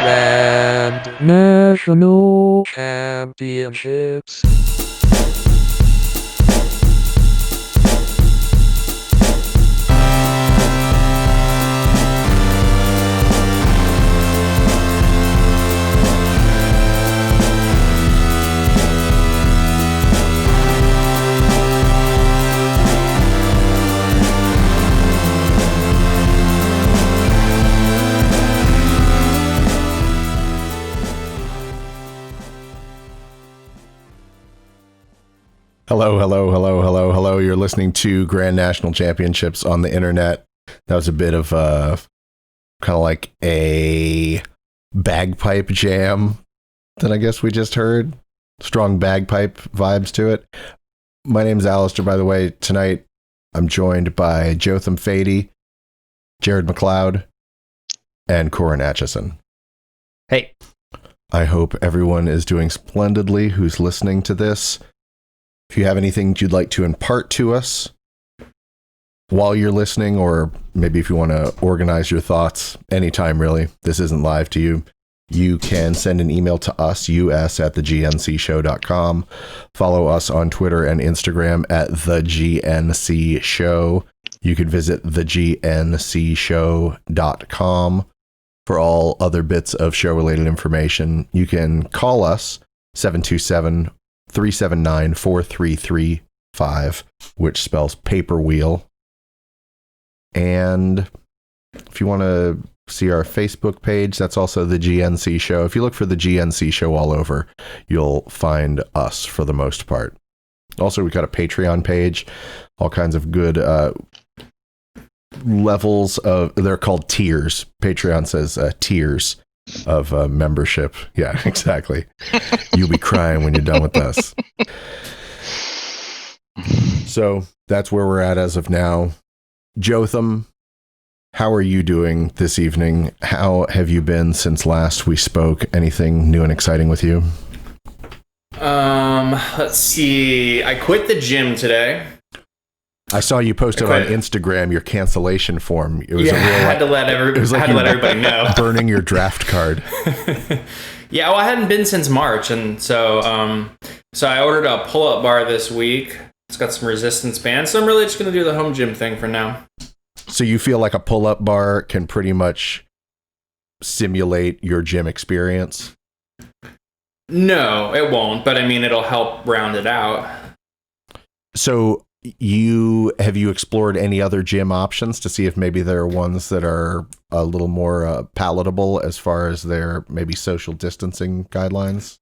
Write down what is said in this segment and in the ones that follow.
Grand National Championships. Hello. You're listening to Grand National Championships on the internet. That was a bit of kind of like a bagpipe jam that I guess we just heard. Strong bagpipe vibes to it. My name's Alistair, by the way. Tonight I'm joined by Jotham Fady, Jerrad McLeod, and Corin Atchison. Hey. I hope everyone is doing splendidly who's listening to this. If you have anything you'd like to impart to us while you're listening, or maybe if you want to organize your thoughts anytime, really, this isn't live to you, you can send an email to us, us@thegncshow.com. Follow us on Twitter and Instagram at thegncshow. You can visit thegncshow.com for all other bits of show-related information. You can call us, 727-379-4335, which spells paper wheel. And if you want to see our Facebook page, that's also the GNC Show. If you look for the GNC Show all over, you'll find us for the most part. Also, we've got a Patreon page, all kinds of good levels of, they're called tiers. Patreon says tiers of membership. Yeah, exactly. You'll be crying when you're done with us. So that's where we're at as of now. Jotham, how are you doing this evening? How have you been since last we spoke? Anything new and exciting with you? Let's see. I quit the gym today. I saw you posted on Instagram your cancellation form. It was I had to let everybody know. Burning your draft card. Yeah, well, I hadn't been since March, and so I ordered a pull-up bar this week. It's got some resistance bands, so I'm really just going to do the home gym thing for now. So you feel like a pull-up bar can pretty much simulate your gym experience? No, it won't, but I mean, it'll help round it out. So have you explored any other gym options to see if maybe there are ones that are a little more palatable as far as their maybe social distancing guidelines?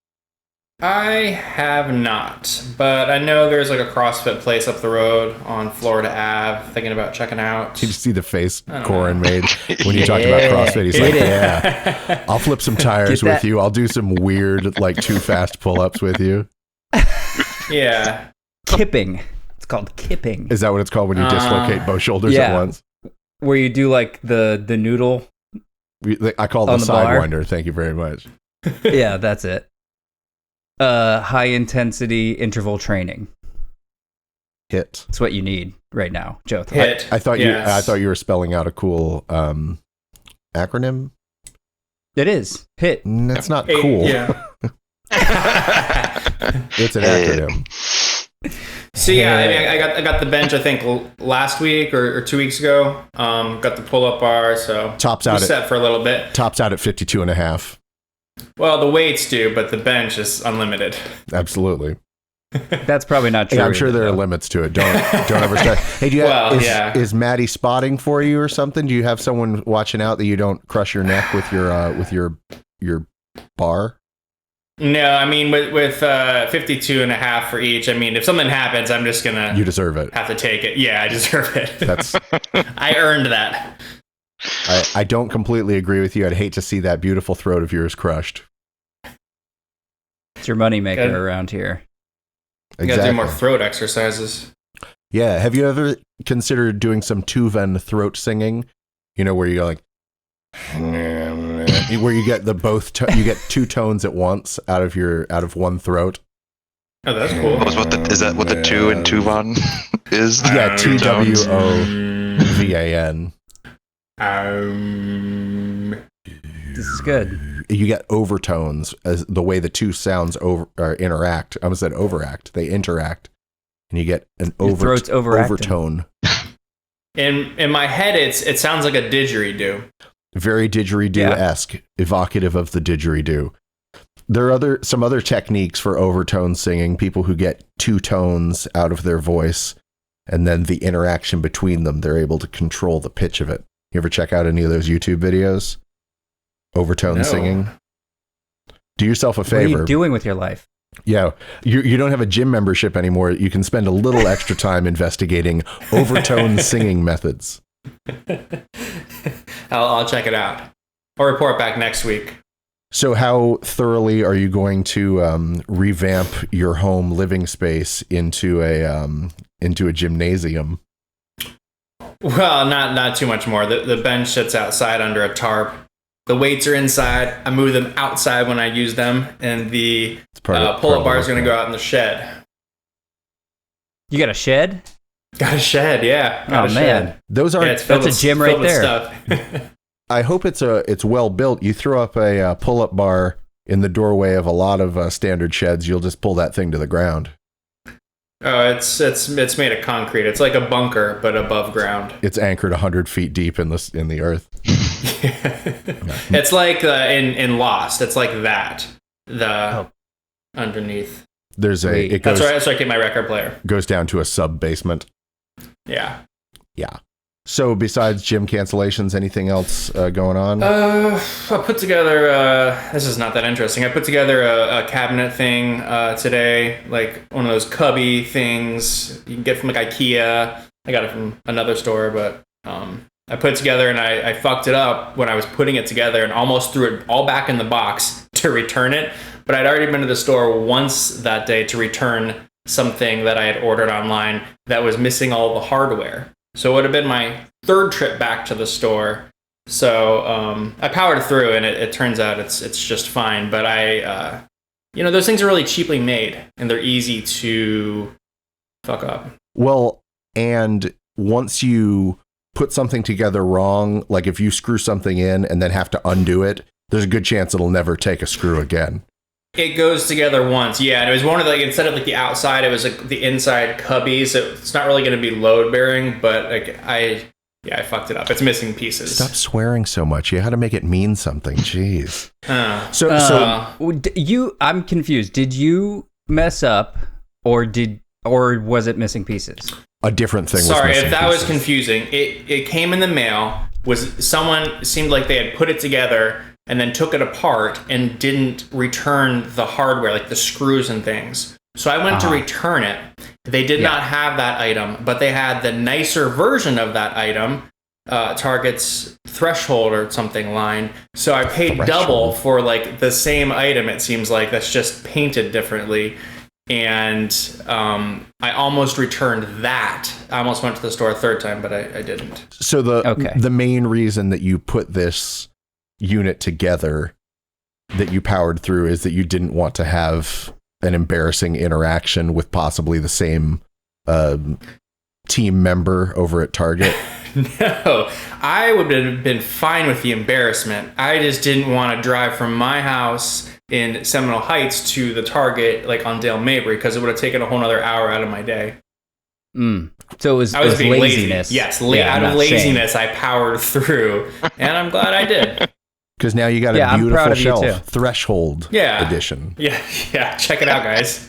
I have not, but I know there's like a CrossFit place up the road on Florida Ave. Thinking about checking out. Did you see the face Corin made when you talked about CrossFit? He's like, yeah, I'll flip some tires with you. I'll do some weird, like, too fast pull-ups with you. Yeah. Kipping. It's called kipping. Is that what it's called when you dislocate both shoulders at once? Where you do like the noodle. I call it the sidewinder. Thank you very much. Yeah, that's it. High intensity interval training. HIIT. That's what you need right now, Joe. HIIT. I thought you were spelling out a cool acronym. It is HIIT. That's not cool. Yeah. It's an acronym. So yeah, I mean, I got the bench I think last week or 2 weeks ago. Got the pull-up bar, so tops out set for a little bit. Tops out at 52.5. Well, the weights do, but the bench is unlimited. Absolutely. That's probably not true. Yeah, I'm sure there are limits to it. Don't ever start. Hey, is Maddie spotting for you or something? Do you have someone watching out that you don't crush your neck with your bar? No, I mean with 52.5 for each. I mean, if something happens, I'm just gonna. You deserve it. Have to take it. Yeah, I deserve it. That's. I earned that. I don't completely agree with you. I'd hate to see that beautiful throat of yours crushed. It's your moneymaker around here. You gotta do more throat exercises. Yeah. Have you ever considered doing some Tuvan throat singing? You know, where you go like, where you get you get two tones at once out of one throat. Oh, that's cool. Is that what the two in Tuvan is? Yeah, TWOVAN. This is good. you get overtones as the way the two sounds interact. I almost said overact. They interact, and you get an throat's overacting. overtone. In my head, it sounds like a didgeridoo. Very didgeridoo-esque, evocative of the didgeridoo. There are some other techniques for overtone singing. People who get two tones out of their voice, and then the interaction between them, they're able to control the pitch of it. You ever check out any of those YouTube videos? Overtone singing? Do yourself a favor. What are you doing with your life? Yeah, you don't have a gym membership anymore. You can spend a little extra time investigating overtone singing methods. I'll check it out. I'll report back next week. So how thoroughly are you going to revamp your home living space into a gymnasium? Well, not too much more. The bench sits outside under a tarp. The weights are inside. I move them outside when I use them, and the pull-up bar is going to go out in the shed. You got a shed? Got a shed, yeah. Oh man, those are that's a gym right there. I hope it's well built. You throw up a pull-up bar in the doorway of a lot of standard sheds, you'll just pull that thing to the ground. Oh, it's made of concrete. It's like a bunker, but above ground. It's anchored 100 feet deep in the earth. It's like in Lost. It's like that. Underneath. There's that's where I keep my record player. Goes down to a sub basement. Yeah. Yeah. So besides gym cancellations, anything else going on? I put together, this is not that interesting. I put together a cabinet thing today, like one of those cubby things you can get from like IKEA. I got it from another store, but I put it together and I fucked it up when I was putting it together and almost threw it all back in the box to return it. But I'd already been to the store once that day to return something that I had ordered online that was missing all the hardware. So it would have been my third trip back to the store. So I powered through, and it turns out it's just fine. But those things are really cheaply made, and they're easy to fuck up. Well, and once you put something together wrong, like if you screw something in and then have to undo it, there's a good chance it'll never take a screw again. It goes together once, yeah. And it was one of instead of like the outside, it was like the inside cubby. So it's not really going to be load bearing, but like I fucked it up. It's missing pieces. Stop swearing so much. You had to make it mean something. Jeez. I'm confused. Did you mess up, or was it missing pieces? A different thing. Sorry, if that was confusing. It came in the mail. Someone seemed like they had put it together and then took it apart and didn't return the hardware, like the screws and things. So I went to return it. They did not have that item, but they had the nicer version of that item, Target's Threshold or something line. So I paid double for like the same item, it seems like, that's just painted differently. And I almost returned that. I almost went to the store a third time, but I didn't. So the main reason that you put this unit together, that you powered through, is that you didn't want to have an embarrassing interaction with possibly the same team member over at Target. No, I would have been fine with the embarrassment. I just didn't want to drive from my house in Seminole Heights to the Target like on Dale Mabry, because it would have taken a whole other hour out of my day. So I was being laziness. Lazy. Yes, out of laziness, I powered through, and I'm glad I did. Because now you got a beautiful shelf, Threshold edition. Yeah, check it out, guys.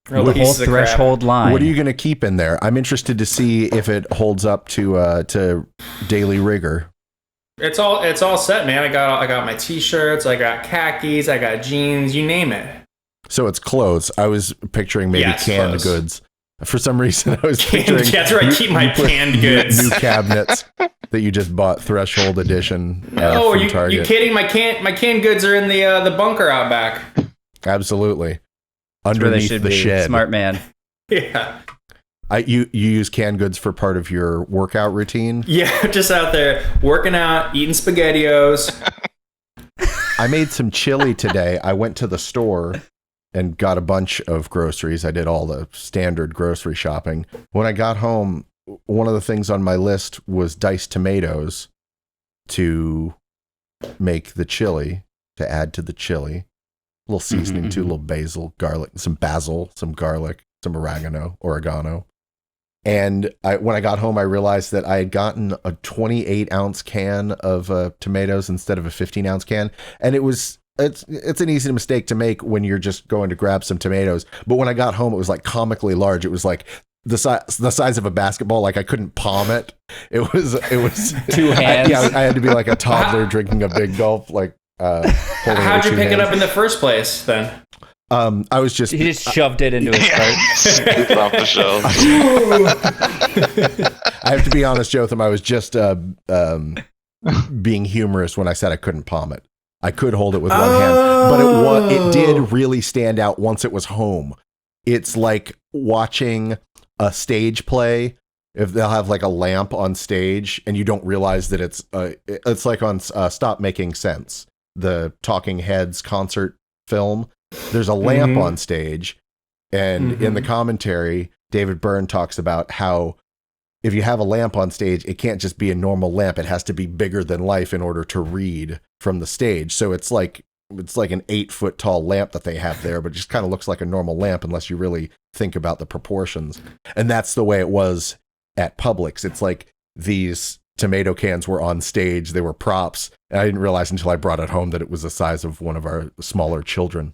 The whole Threshold line. What are you going to keep in there? I'm interested to see if it holds up to daily rigor. It's all set, man. I got my t-shirts, I got khakis, I got jeans, you name it. So it's clothes. I was picturing maybe canned clothes. Goods. For some reason, I was picturing... That's where I keep my canned goods. New cabinets that you just bought, Threshold edition from Target. You kidding? My canned goods are in the bunker out back. Absolutely. Underneath the shed. Smart man. Yeah. You use canned goods for part of your workout routine? Yeah, just out there working out, eating SpaghettiOs. I made some chili today. I went to the store and got a bunch of groceries. I did all the standard grocery shopping. When I got home, one of the things on my list was diced tomatoes to make the chili, to add to the chili. A little seasoning too, a little basil, garlic, some basil, some garlic, some oregano. And when I got home, I realized that I had gotten a 28-ounce can of tomatoes instead of a 15-ounce can. And it's an easy mistake to make when you're just going to grab some tomatoes. But when I got home, it was like comically large. It was like the size of a basketball. Like I couldn't palm it. It was 2 hands. I had to be like a toddler drinking a big gulp. Like how'd you pick it up in the first place then? I was just... He just shoved it into his cart. It's off the shelf. I have to be honest, Jotham, I was just being humorous when I said I couldn't palm it. I could hold it with one hand, but it did really stand out once it was home. It's like watching a stage play. If they'll have like a lamp on stage and you don't realize that it's like on Stop Making Sense, the Talking Heads concert film. There's a lamp on stage, and in the commentary, David Byrne talks about how if you have a lamp on stage, it can't just be a normal lamp. It has to be bigger than life in order to read from the stage. So it's like an 8-foot tall lamp that they have there, but it just kind of looks like a normal lamp unless you really think about the proportions. And that's the way it was at Publix. It's like these tomato cans were on stage. They were props. And I didn't realize until I brought it home that it was the size of one of our smaller children.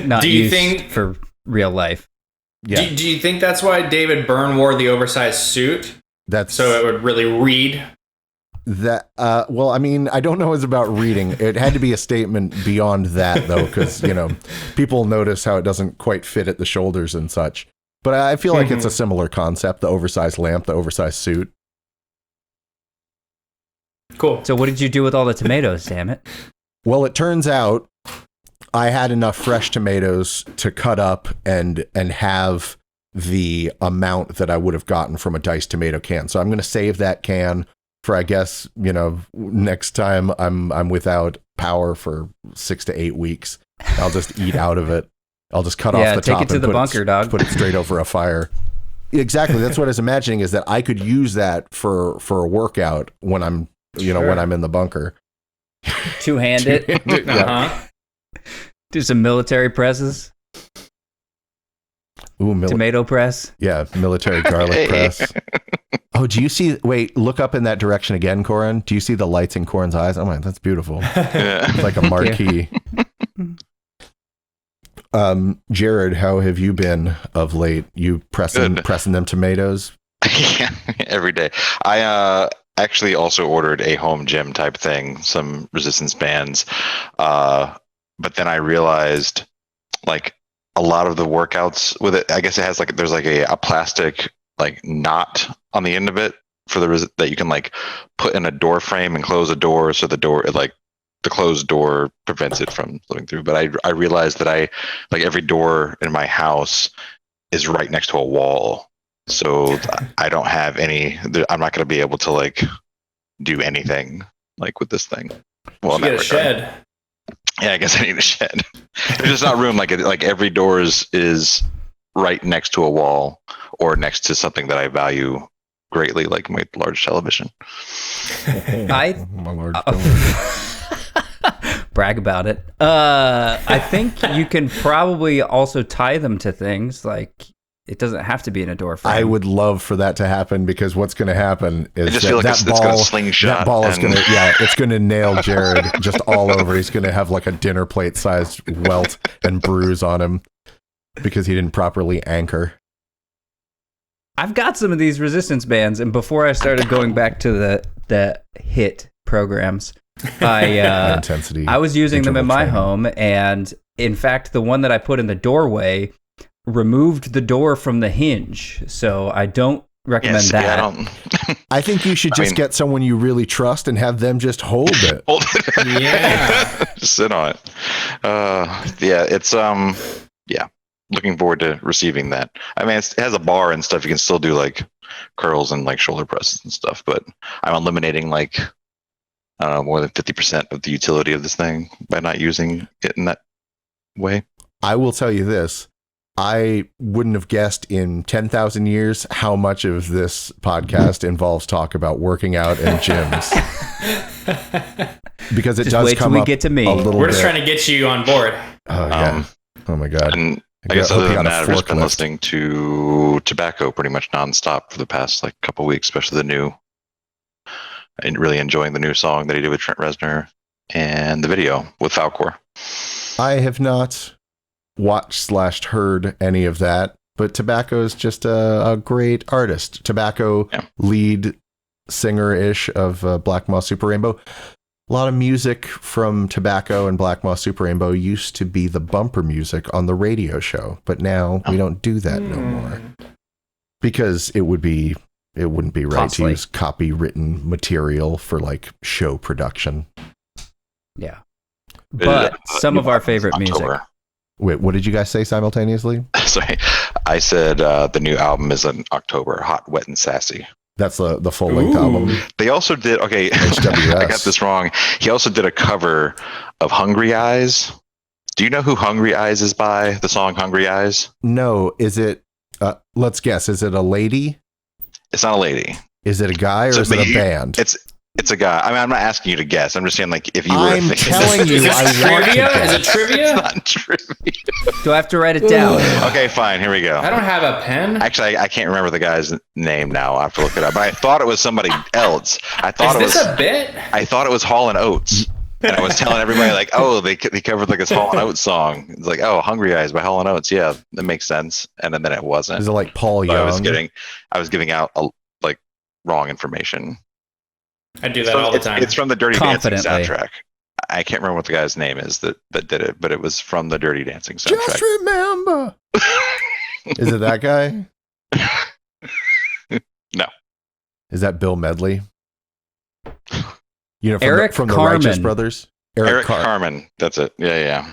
Not Do you used think for real life? Yeah. Do you think that's why David Byrne wore the oversized suit? So it would really read? That well, I mean, I don't know it's about reading. It had to be a statement beyond that, though, because people notice how it doesn't quite fit at the shoulders and such. But I feel like it's a similar concept: the oversized lamp, the oversized suit. Cool. So what did you do with all the tomatoes? Damn it! Well, it turns out I had enough fresh tomatoes to cut up and have the amount that I would have gotten from a diced tomato can. So I'm going to save that can for, I guess, next time I'm without power for 6 to 8 weeks. I'll just eat out of it. I'll just cut off the top take it to the bunker, dog. Put it straight over a fire. Exactly. That's what I was imagining, is that I could use that for a workout when I'm, when I'm in the bunker. Two-hand it. Uh-huh. Do some military presses. Ooh, Tomato press. Yeah, military garlic press. Oh, do you see? Wait, look up in that direction again, Corin. Do you see the lights in Corin's eyes? Oh my, that's beautiful. It's like a marquee. Jerrad, how have you been of late? You pressing them tomatoes? Yeah, every day. I actually also ordered a home gym type thing, some resistance bands. But then I realized, like, a lot of the workouts with it, I guess it has there's a plastic knot on the end of it for that you can put in a door frame and close a door, so the door the closed door prevents it from slipping through. But I realized that every door in my house is right next to a wall, so I don't have any. I'm not going to be able to do anything with this thing. Well, you get a shed. Yeah, I guess I need a shed. There's just not room. Every door is right next to a wall or next to something that I value greatly, like my large television. My large brag about it. I think you can probably also tie them to things. It doesn't have to be in a door frame. I would love for that to happen, because what's going to happen is that ball is going to, it's going to nail Jerrad just all over. He's going to have a dinner plate sized welt and bruise on him because he didn't properly anchor. I've got some of these resistance bands, and before I started going back to the HIT programs, I was using them in my home, and in fact, the one that I put in the doorway removed the door from the hinge, so I don't recommend that. I think you should get someone you really trust and have them just hold it. Yeah. Just sit on it. It's looking forward to receiving that. I mean, it has a bar and stuff. You can still do curls and shoulder presses and stuff, but I'm eliminating more than 50% of the utility of this thing by not using it in that way. I will tell you this. I wouldn't have guessed in 10,000 years how much of this podcast involves talk about working out and gyms. Because it Just does wait till come we up get to me. a little We're bit. just trying to get you on board. Oh, yeah. Oh, my God. And I guess other than that, I've just been listening to tobacco pretty much nonstop for the past like couple weeks, especially the new. And really enjoying the new song that he did with Trent Reznor and the video with Falcor. I have not watched/heard any of that, but Tobacco is just a great artist. Tobacco, lead singer-ish of Black Moss Super Rainbow. A lot of music from Tobacco and Black Moss Super Rainbow used to be the bumper music on the radio show, but now we don't do that no more. Because it wouldn't be right Costly. to use copywritten material for like show production. Yeah. But some of our favorite music. Wait, what did you guys say simultaneously? Sorry. I said the new album is in October, Hot, Wet, and Sassy. That's the full-length album. They also did, okay, HWS. I got this wrong. He also did a cover of Hungry Eyes. Do you know who Hungry Eyes is by, the song Hungry Eyes? No, is it, let's guess, is it a lady? It's not a lady. Is it a guy or is it a band? It's a guy. I mean, I'm not asking you to guess. I'm just saying, like, if you were I'm telling you, I want to Trivia? guess. Is it trivia? It's not trivia. Do I have to write it down? Okay, fine. Here we go. I don't have a pen. Actually, I can't remember the guy's name now. I have to look it up. But I thought it was somebody else. I thought Is this a bit? I thought it was Hall and Oates. And I was telling everybody, like, oh, they covered like this Hall and Oates song. It's like, oh, Hungry Eyes by Hall and Oates. Yeah, that makes sense. And then it wasn't. Is it like Paul So Young? I was giving out like wrong information. I do that all the time. It's from the Dirty Dancing Confidently. soundtrack. I can't remember what the guy's name is that did it, but it was from the Dirty Dancing soundtrack. Just remember. Is it that guy? No. Is that Bill Medley? You know, Eric from the Carmen. Righteous Brothers? Eric Carmen. That's it. Yeah.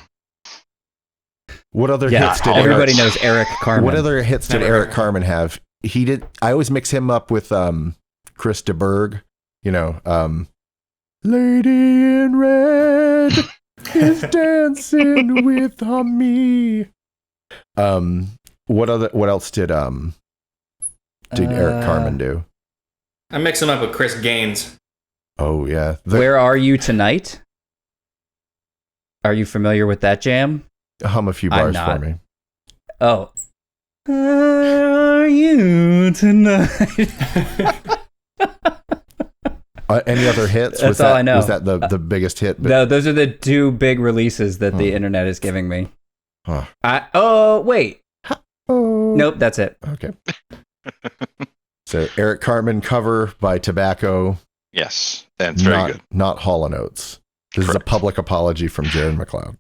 What other Yeah, hits did everybody Eric, knows Eric Carmen. What other hits did Never Eric heard. Carmen have? He did. I always mix him up with Chris de Burgh. You know, Lady in Red is dancing with me. What else did Eric Carmen do? I mix them up with Chris Gaines. Oh yeah. Where Are You Tonight? Are you familiar with that jam? Hum a few bars for me. Oh. Where are you tonight? Any other hits? That's all I know. Was that the biggest hit? No, those are the two big releases that the internet is giving me. Huh. Wait. Oh. Nope, that's it. Okay. So Eric Carmen cover by Tobacco. Yes, and it's very good. Not Hall and Oates. This is a public apology from Jared McLeod.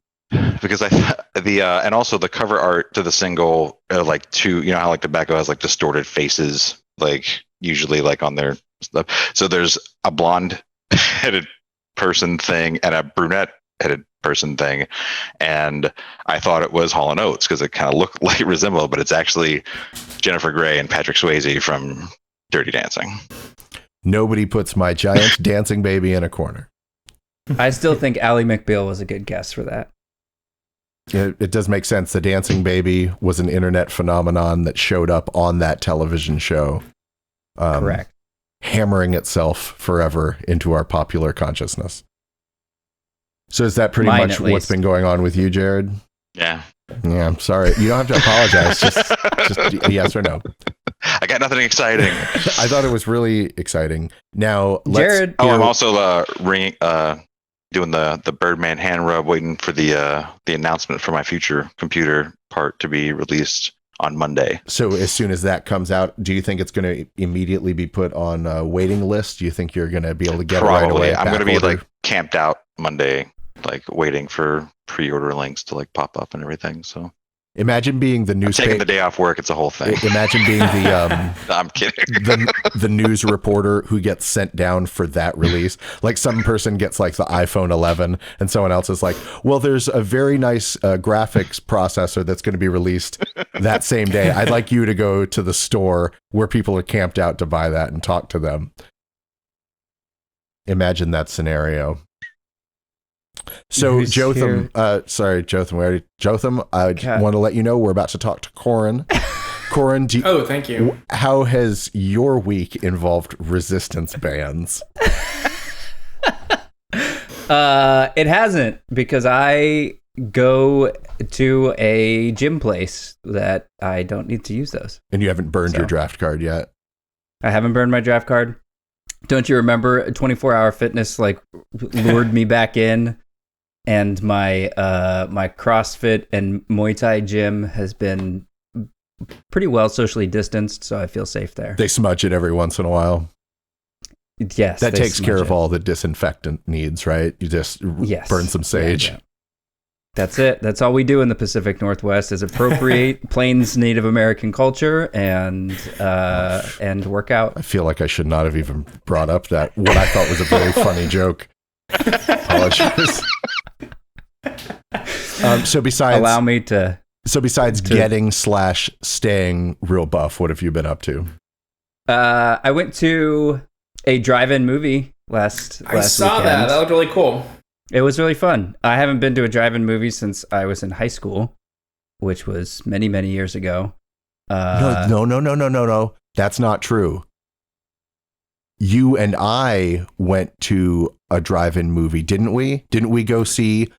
Because and also the cover art to the single, like you know how like Tobacco has like distorted faces, like usually like on their stuff. So there's a blonde-headed person thing and a brunette-headed person thing, and I thought it was Hall and Oates because it kind of looked like resembled, but it's actually Jennifer Grey and Patrick Swayze from Dirty Dancing. Nobody puts my giant dancing baby in a corner. I still think Ally McBeal was a good guess for that. It does make sense. The dancing baby was an internet phenomenon that showed up on that television show. Correct. Hammering itself forever into our popular consciousness. So is that pretty Mine, much at what's least. been going on with you, Jared? Yeah. Yeah, I'm sorry. You don't have to apologize. just yes or no. I got nothing exciting. I thought it was really exciting. Now, Jared. I'm also doing the Birdman hand rub, waiting for the announcement for my future computer part to be released on Monday. So as soon as that comes out, do you think it's going to immediately be put on a waiting list? Do you think you're going to be able to get it right away? I'm going to be back order? like camped out Monday, like waiting for pre-order links to like pop up and everything. So Imagine being the I'm newspaper. taking the day off work. It's a whole thing. Imagine being the I'm kidding. the news reporter who gets sent down for that release. Like some person gets like the iPhone 11 and someone else is like, well, there's a very nice graphics processor that's going to be released that same day. I'd like you to go to the store where people are camped out to buy that and talk to them. Imagine that scenario. So Who's Jotham, I God. want to let you know we're about to talk to Corin. Corin, Thank you. how has your week involved resistance bands? It hasn't, because I go to a gym place that I don't need to use those. And you haven't burned your draft card yet? I haven't burned my draft card. Don't you remember 24-hour fitness lured me back in, and my my CrossFit and Muay Thai gym has been pretty well socially distanced, so I feel safe there. They smudge it every once in a while. Yes, that takes care of all the disinfectant needs, right? You just burn some sage. Yeah. That's it. That's all we do in the Pacific Northwest is appropriate Plains Native American culture and work out. I feel like I should not have even brought up that what I thought was a very funny joke. Apologies. So besides getting/staying real buff, what have you been up to? I went to a drive-in movie last I saw weekend. that. That looked really cool. It was really fun. I haven't been to a drive-in movie since I was in high school, which was many, many years ago. No. That's not true. You and I went to a drive-in movie, didn't we? Didn't we go see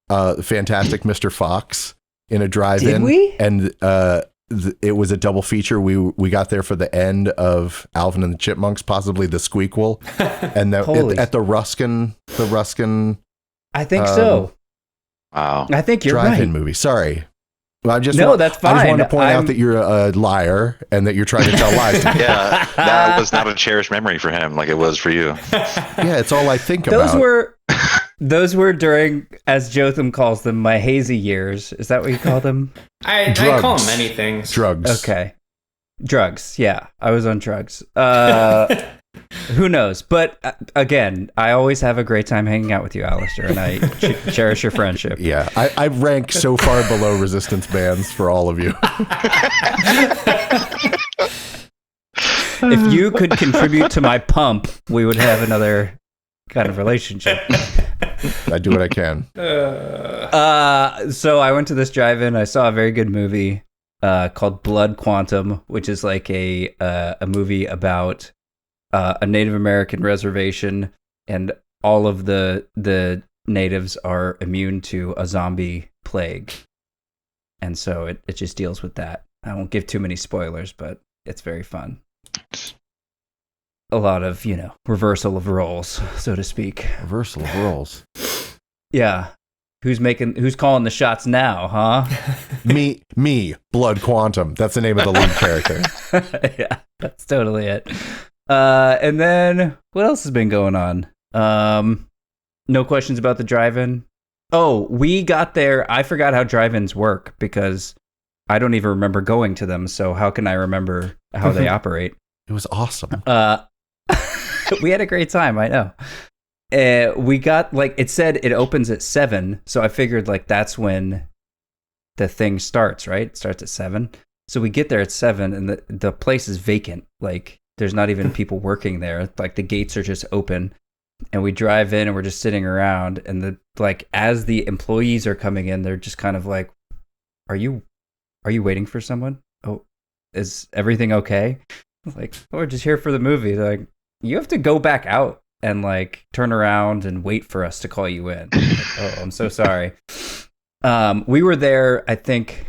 Fantastic Mr. Fox in a drive-in? Did we? And it was a double feature. We got there for the end of Alvin and the Chipmunks, possibly the Squeakquel, and at the Ruskin. I think so. Wow. I think you're drive-in right. movie. Sorry. That's fine. I just want to point out that you're a liar and that you're trying to tell lies to me. Yeah, that was not a cherished memory for him like it was for you. Yeah, it's all I think about. Those were during, as Jotham calls them, my hazy years. Is that what you call them? I call them many things. Drugs. Okay. Drugs. Yeah, I was on drugs. Who knows? But again, I always have a great time hanging out with you, Alistair, and I cherish your friendship. Yeah, I rank so far below resistance bands for all of you. If you could contribute to my pump, we would have another kind of relationship. I do what I can. So I went to this drive-in. I saw a very good movie called Blood Quantum, which is like a movie about a Native American reservation, and all of the natives are immune to a zombie plague. And so it just deals with that. I won't give too many spoilers, but it's very fun. A lot of, reversal of roles, so to speak. Reversal of roles. Yeah. Who's calling the shots now, huh? Me, Blood Quantum. That's the name of the lead character. Yeah, that's totally it. And then what else has been going on? No questions about the drive-in. Oh, we got there. I forgot how drive-ins work because I don't even remember going to them. So how can I remember how they operate? It was awesome. We had a great time. I know. We got it said it opens at 7. So I figured that's when the thing starts, right? It starts at 7. So we get there at 7 and the place is vacant. There's not even people working there. The gates are just open, and we drive in and we're just sitting around. And as the employees are coming in, they're just kind of like, "Are you waiting for someone? Oh, is everything okay?" We're just here for the movie. They're like, you have to go back out and turn around and wait for us to call you in. Oh, I'm so sorry. We were there, I think,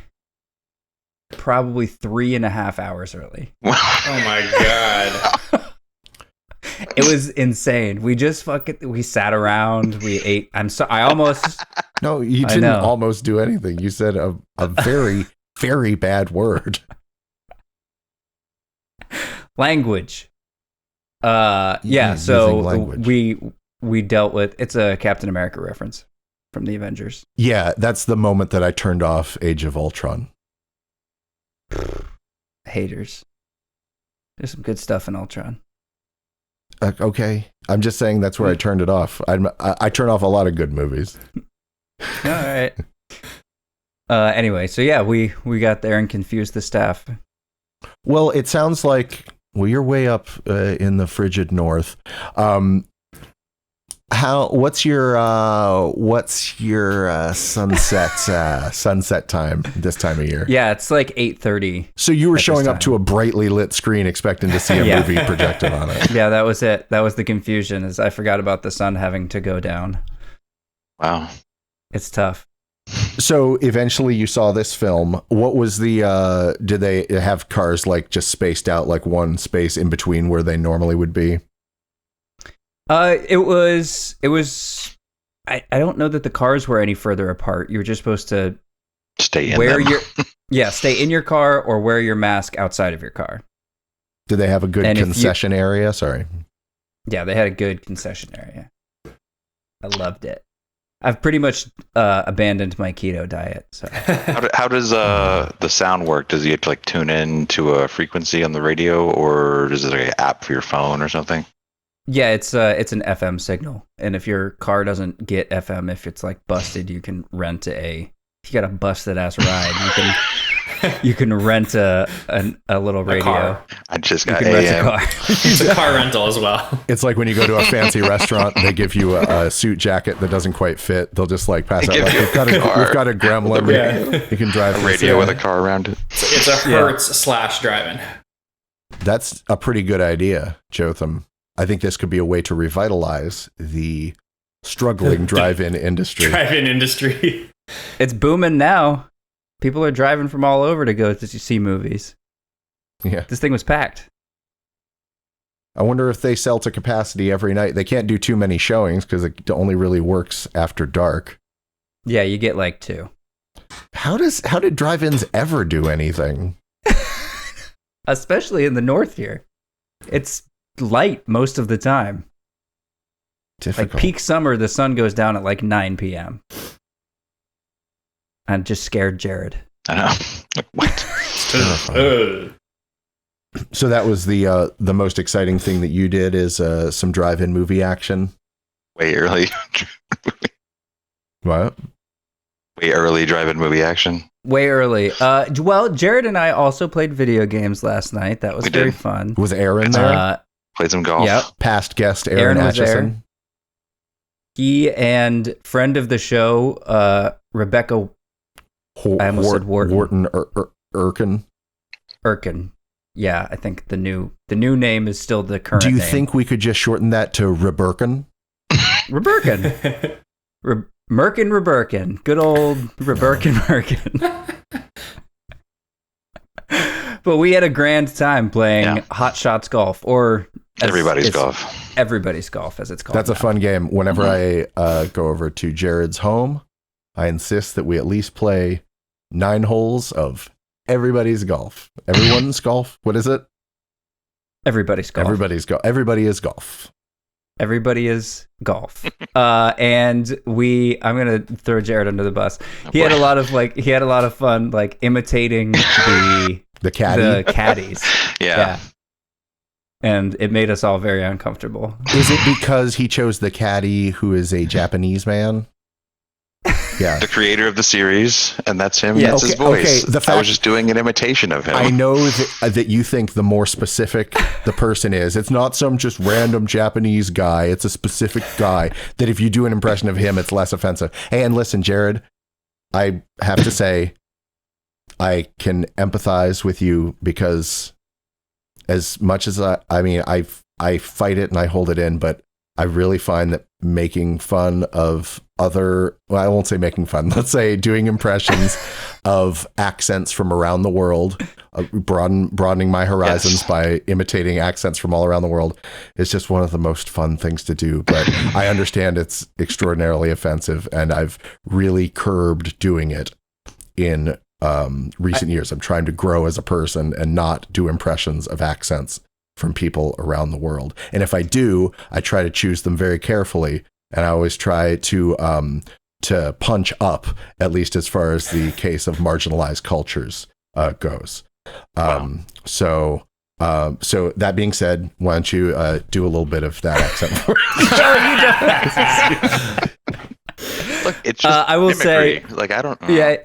probably 3.5 hours early. Oh my god. It was insane. We just we sat around, we ate. I almost No, you didn't almost do anything. You said a very, very bad word. Language. Yeah, so language. we dealt with, it's a Captain America reference from the Avengers. Yeah, that's the moment that I turned off Age of Ultron. Haters. There's some good stuff in Ultron. Okay, I'm just saying that's where I turned it off. I turn off a lot of good movies. All right. Anyway, so yeah, we got there and confused the staff. Well, it sounds like, you're way up in the frigid north. What's your sunset time this time of year? Yeah, it's like 8:30. So you were showing up to a brightly lit screen expecting to see a movie projected on it. Yeah, that was it. That was the confusion, is I forgot about the sun having to go down. Wow. It's tough. So eventually you saw this film. What was the did they have cars like just spaced out, like one space in between where they normally would be? It was I don't know that the cars were any further apart. You were just supposed to stay in them. Stay in your car or wear your mask outside of your car. Did they have a good concession area? Sorry. Yeah, they had a good concession area. I loved it. I've pretty much abandoned my keto diet. So how does the sound work? Does you have to like tune in to a frequency on the radio, or is it like an app for your phone or something? Yeah, it's an FM signal, and if your car doesn't get FM, if it's like busted, you can rent if you got a busted ass ride, you can rent a little radio. Car. I just You got can rent a car. It's a car rental as well. It's like when you go to a fancy restaurant, they give you a suit jacket that doesn't quite fit. They'll just like pass out. Like, we've got a gremlin. Yeah. You can drive a radio with a car around it. It's a Hertz / driving. That's a pretty good idea, Jotham. I think this could be a way to revitalize the struggling drive-in industry. Drive-in industry. It's booming now. People are driving from all over to go to see movies. Yeah. This thing was packed. I wonder if they sell to capacity every night. They can't do too many showings because it only really works after dark. Yeah, you get like 2. How did drive-ins ever do anything? Especially in the north here. It's light most of the time. Difficult. Like peak summer, the sun goes down at like 9 p.m. I'm just scared, Jerrad. I know. Like, what? So that was the most exciting thing that you did is some drive-in movie action. Way early. What? Way early drive-in movie action. Way early. Well, Jerrad and I also played video games last night. That was very fun. Was Aaron there? Played some golf. Yep. Past guest Aaron was Atchison. there. He and friend of the show, Rebecca. I almost said Wharton. Erkin. Yeah, I think the new name is still the current. Do you name. think we could just shorten that to reburken? Reburken. Reburken. Good old Reburken. But we had a grand time playing Hot Shots Golf, or Everybody's Golf. Everybody's Golf, as it's called. That's a fun game. Whenever I go over to Jerrad's home, I insist that we at least play 9 holes of Everybody's Golf. Everyone's Golf. What is it? Everybody's Golf. Everybody's Golf. Everybody is Golf. Everybody is golf. And I'm going to throw Jerrad under the bus. He had a lot of fun, like imitating the caddies. Yeah. And it made us all very uncomfortable. Is it because he chose the caddy who is a Japanese man? Yeah. The creator of the series, and that's him. Yeah, that's his voice. Okay. I was just doing an imitation of him. I know that you think the more specific the person is, it's not some just random Japanese guy. It's a specific guy that if you do an impression of him, it's less offensive. Hey, and listen, Jerrad, I have to say, I can empathize with you because as much as I fight it and I hold it in, but I really find that making fun of I won't say making fun, let's say doing impressions of accents from around the world, broadening my horizons by imitating accents from all around the world is just one of the most fun things to do. But I understand it's extraordinarily offensive, and I've really curbed doing it in recent years. I'm trying to grow as a person and not do impressions of accents from people around the world. And if I do, I try to choose them very carefully. And I always try to punch up, at least as far as the case of marginalized cultures goes. So that being said, why don't you do a little bit of that accent for us? Look, it's just I will mimicry. say, like I don't. Yeah.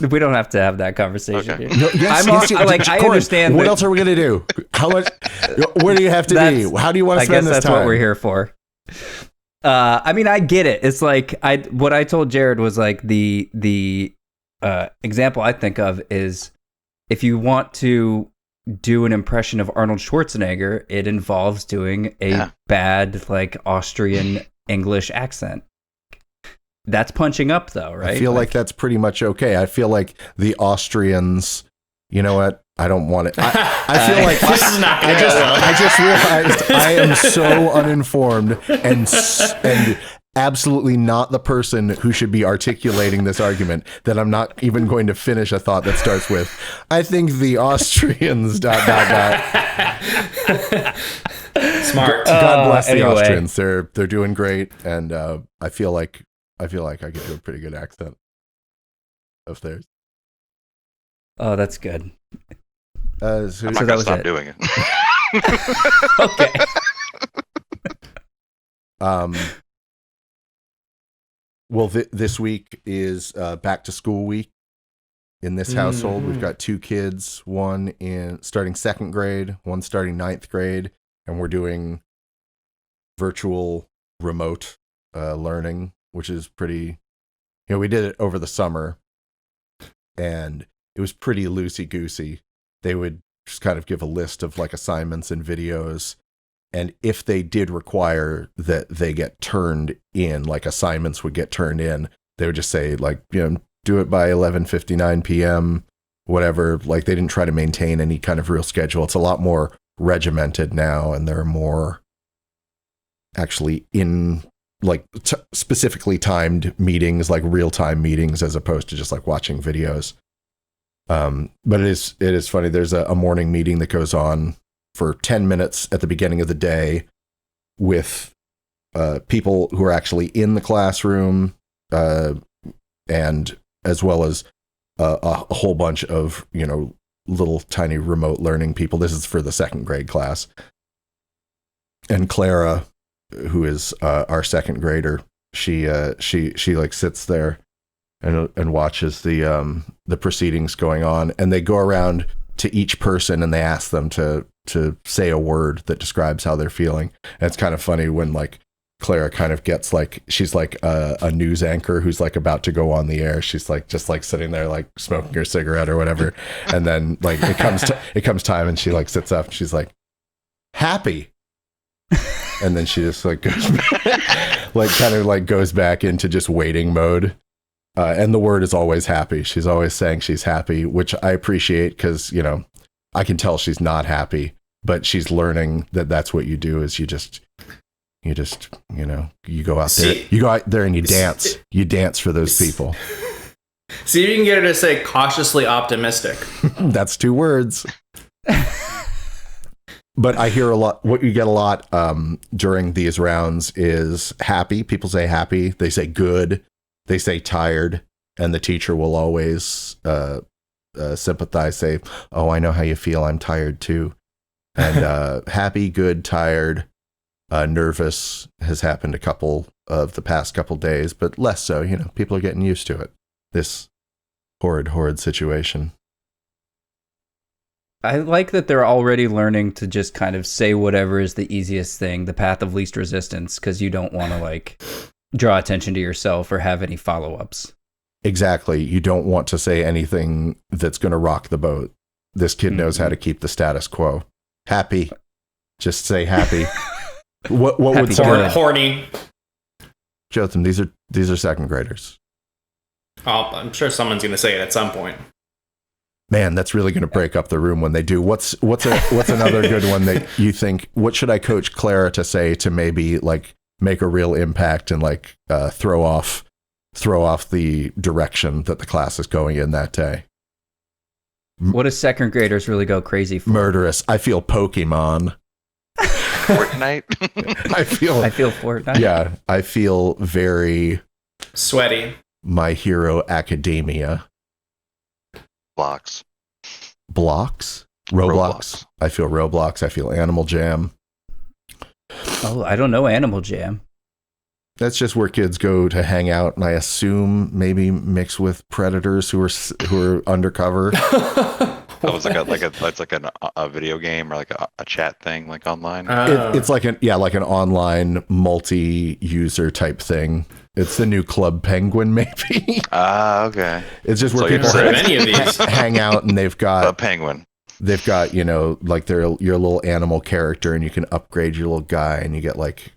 We don't have to have that conversation. Okay. Here. No, I understand. What else are we going to do? How much? Where do you have to be? How do you want to spend this time? I guess that's what we're here for. I mean, I get it. It's like what I told Jerrad was like the example I think of is if you want to do an impression of Arnold Schwarzenegger, it involves doing a bad like Austrian English accent. That's punching up though, right? I feel like that's pretty much okay. I feel like the Austrians, you know what? I don't want it. I feel like this is not gonna go well. I just realized I am so uninformed and absolutely not the person who should be articulating this argument that I'm not even going to finish a thought that starts with, I think the Austrians ... Smart. God bless the Austrians. They're doing great, and I feel like I could do a pretty good accent of theirs. Oh, that's good. I'm not gonna stop doing it. Okay. Well, this week is back to school week in this household. We've got 2 kids, one starting 2nd grade, one starting 9th grade, and we're doing virtual remote learning, which is pretty, we did it over the summer and it was pretty loosey-goosey. They would just kind of give a list of like assignments and videos. And if they did require that they get turned in, like assignments would get turned in, they would just say like, do it by 11:59 p.m., whatever. Like they didn't try to maintain any kind of real schedule. It's a lot more regimented now, and they're more actually in like specifically timed meetings, like real-time meetings, as opposed to just like watching videos. But it is funny. There's a morning meeting that goes on for 10 minutes at the beginning of the day with people who are actually in the classroom, and as well as a whole bunch of, little tiny remote learning people. This is for the 2nd grade class. And Clara, who is our 2nd grader, she like sits there and watches the proceedings going on, and they go around to each person and they ask them to say a word that describes how they're feeling. And it's kind of funny when like Clara kind of gets like, she's like a news anchor who's like about to go on the air. She's like just like sitting there like smoking her cigarette or whatever. And then like it comes time and she like sits up and she's like, happy. And then she just like goes like kind of like goes back into just waiting mode. And the word is always happy. She's always saying she's happy, which I appreciate because, I can tell she's not happy, but she's learning that that's what you do is you go out there, and you dance. You dance for those people. See if you can get her to say cautiously optimistic. That's 2 words. But I hear what you get a lot during these rounds is happy. People say happy. They say good. They say tired, and the teacher will always sympathize, say, oh, I know how you feel. I'm tired too. And happy, good, tired, nervous has happened a couple of the past couple days, but less so. People are getting used to it. This horrid situation. I like that they're already learning to just kind of say whatever is the easiest thing, the path of least resistance, because you don't want to like draw attention to yourself or have any follow-ups. Exactly. You don't want to say anything that's going to rock the boat. This kid knows how to keep the status quo. Happy. Just say happy. What happy would someone horny? Jotham, these are 2nd graders. Oh, I'm sure someone's going to say it at some point. Man, that's really going to break up the room when they do. What's another good one that you think? What should I coach Clara to say to maybe like make a real impact and like throw off the direction that the class is going in that day? What do 2nd graders really go crazy for? Murderous. I feel Pokemon. Fortnite. I feel Fortnite. Yeah, I feel very sweaty. My Hero Academia. Blocks. Roblox. I feel Roblox. I feel Animal Jam. Oh, I don't know Animal Jam. That's just where kids go to hang out, and I assume maybe mix with predators who are undercover. Oh, it's like a video game or like a chat thing, like online. It's like an online multi-user type thing. It's the new Club Penguin, maybe. Okay. It's just where So people heard of any of these. hang out, and they've A got penguin. like your little animal character, and you can upgrade your little guy, and you get like,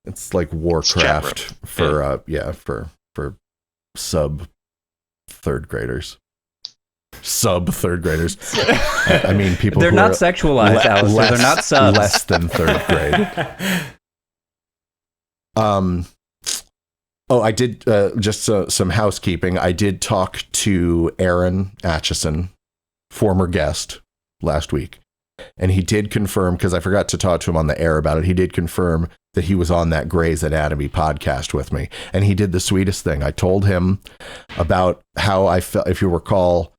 it's like Warcraft for for sub third graders. I mean, people They're who not are sexualized, Alistair. They're not subs. less than third grade. I did just some housekeeping. I did talk to Aaron Atchison, former guest, last week, and he did confirm, because I forgot to talk to him on the air about it. He did confirm that he was on that Grey's Anatomy podcast with me, and he did the sweetest thing. I told him about how I felt. If you recall,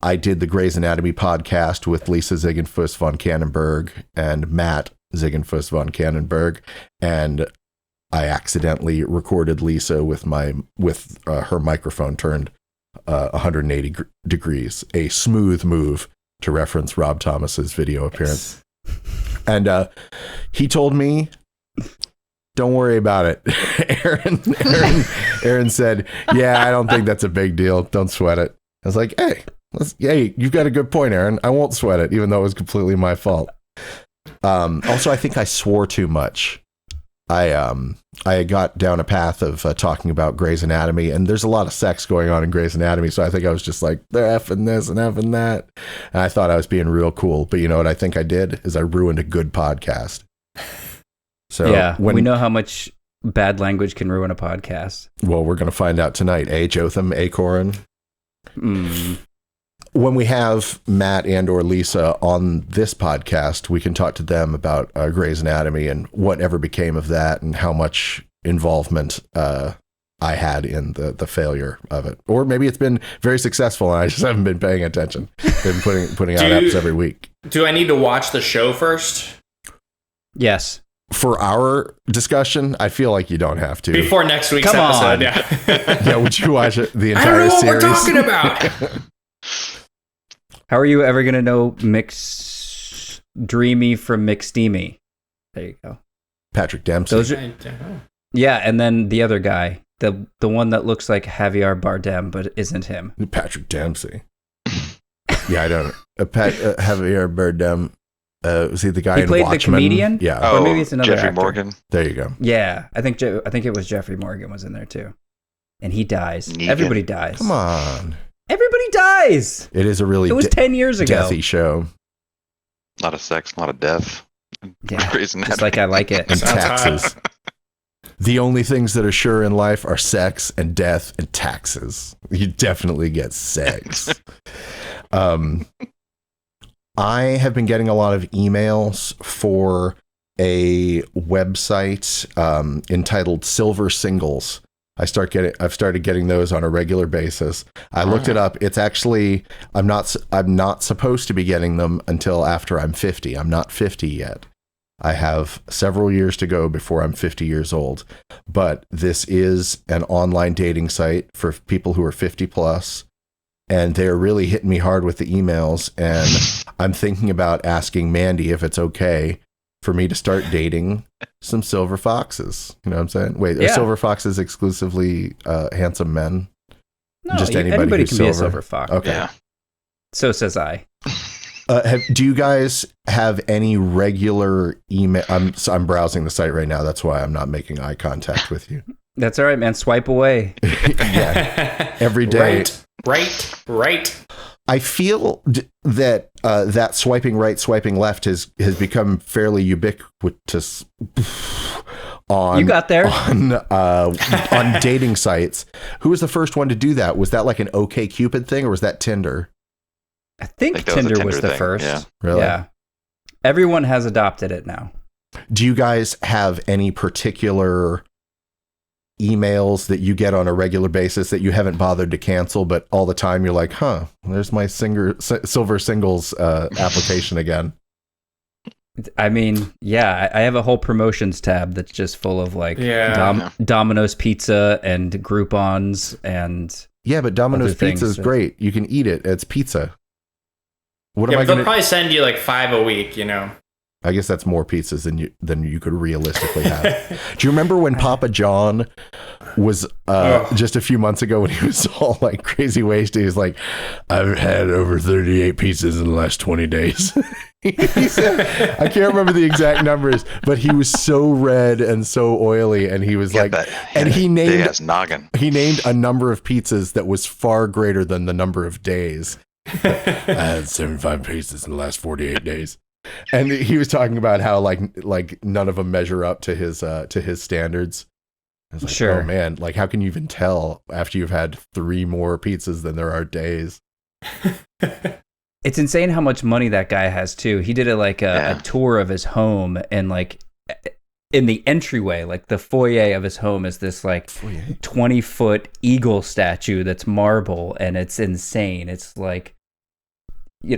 I did the Grey's Anatomy podcast with Lisa Ziegenfuss von Kannenberg and Matt Ziegenfuss von Kannenberg, and I accidentally recorded Lisa with her microphone turned 180 degrees, a smooth move to reference Rob Thomas's video appearance. And he told me, "Don't worry about it." Aaron said, "Yeah, I don't think that's a big deal. Don't sweat it." I was like, "Hey, you've got a good point, Aaron. I won't sweat it, even though it was completely my fault." Also, I think I swore too much. I got down a path of talking about Grey's Anatomy, and there's a lot of sex going on in Grey's Anatomy, so I think I was just like, they're effing this and effing that, and I thought I was being real cool. But you know what I think I did is I ruined a good podcast. So yeah, we know how much bad language can ruin a podcast. Well, we're going to find out tonight. Jotham, Corin. When we have Matt and or Lisa on this podcast, we can talk to them about Grey's Anatomy and whatever became of that and how much involvement I had in the failure of it. Or maybe it's been very successful and I just haven't been paying attention. Been putting out episodes every week. Do I need to watch the show first? Yes. For our discussion, I feel like you don't have to. Before next week's Come episode, on. yeah. Yeah, would you watch it, the I don't entire know what series? we're talking about. How are you ever going to know Mix Dreamy from McSteamy? There you go. Patrick Dempsey. Those are, yeah, and then the other guy, the one that looks like Javier Bardem but isn't him. Patrick Dempsey. Yeah, I don't know. Javier Bardem. Was he the guy He in played Watchmen? the comedian? Yeah. Or maybe it's another Jeffrey actor. Morgan. There you go. Yeah, I think it was Jeffrey Morgan was in there too. And he dies. Negan. Everybody dies. Come on. Everybody dies. It is a really It was 10 years ago. deathy show. A lot of sex, a lot of death. Yeah, Grey's Anatomy. just like I like it. And Sounds taxes. The only things that are sure in life are sex and death and taxes. You definitely get sex. I have been getting a lot of emails for a website entitled Silver Singles. I've started getting those on a regular basis. I looked it up. It's actually I'm not supposed to be getting them until after I'm 50. I'm not 50 yet. I have several years to go before I'm 50 years old. But this is an online dating site for people who are 50 plus. And they're really hitting me hard with the emails. And I'm thinking about asking Mandy if it's okay for me to start dating some silver foxes. You know what I'm saying? Wait, are silver foxes exclusively handsome men? No, Just anybody who's can be a silver fox. Okay. Yeah. So says I. Do you guys have any regular email? I'm browsing the site right now. That's why I'm not making eye contact with you. That's all right, man. Swipe away. Yeah. Every day. Right. I feel that that swiping right, swiping left has become fairly ubiquitous on You got there. on dating sites. Who was the first one to do that? Was that like an OkCupid thing, or was that Tinder? I think that was a Tinder was Tinder the thing, first. yeah. Really? Yeah. Everyone has adopted it now. Do you guys have any particular emails that you get on a regular basis that you haven't bothered to cancel, but all the time you're like, there's my Silver Singles application again? I mean, yeah, I have a whole promotions tab that's just full of like Domino's Pizza and Groupons and Yeah, but Domino's other things pizza is that- great. You can eat it. It's pizza. What Yeah, am I but they'll going to... probably send you like 5 a week, you know. I guess that's more pizzas than you could realistically have. Do you remember when Papa John was just a few months ago when he was all like crazy wasted? He was like, I've had over 38 pizzas in the last 20 days. He said, I can't remember the exact numbers, but he was so red and so oily, and he was like, and he named noggin. He named a number of pizzas that was far greater than the number of days. I had 75 pizzas in the last 48 days. And he was talking about how like none of them measure up to his standards. I was like, Sure. Oh man, like how can you even tell after you've had 3 more pizzas than there are days? It's insane how much money that guy has too. He did a tour of his home, and like in the entryway, like the foyer of his home is this like 20-foot eagle statue that's marble, and it's insane. It's like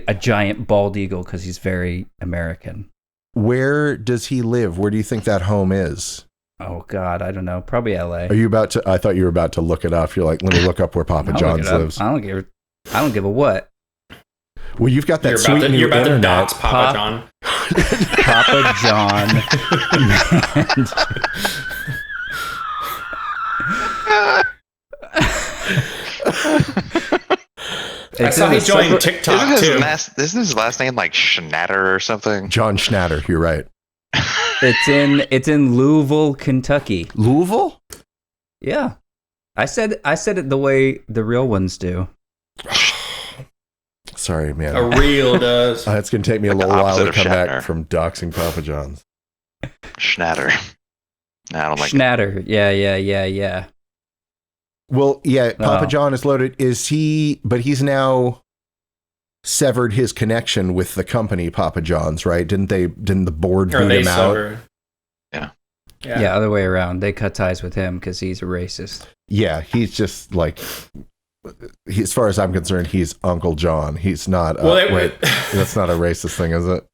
a giant bald eagle because he's very American. Where does he live? Where do you think that home is? Oh God, I don't know. Probably LA. Are you about to? I thought you were about to look it up. You're like, let me look up where Papa John's lives. I don't give a what. Well, you've got that You're about to internet. dox Papa John. Papa John. I saw he joined TikTok too. Isn't his last name like Schnatter or something? John Schnatter. You're right. It's in Louisville, Kentucky. Louisville? Yeah. I said it the way the real ones do. Sorry, man. A real does. It's going to take me a little while to come back from doxing Papa John's. Schnatter. I don't like Schnatter. Yeah. Well, yeah, Papa John is loaded. But he's now severed his connection with the company Papa John's, right? Didn't the board boot him out? Yeah, other way around. They cut ties with him because he's a racist. Yeah, he's just like, as far as I'm concerned, he's Uncle John. He's not. Wait, that's not a racist thing, is it?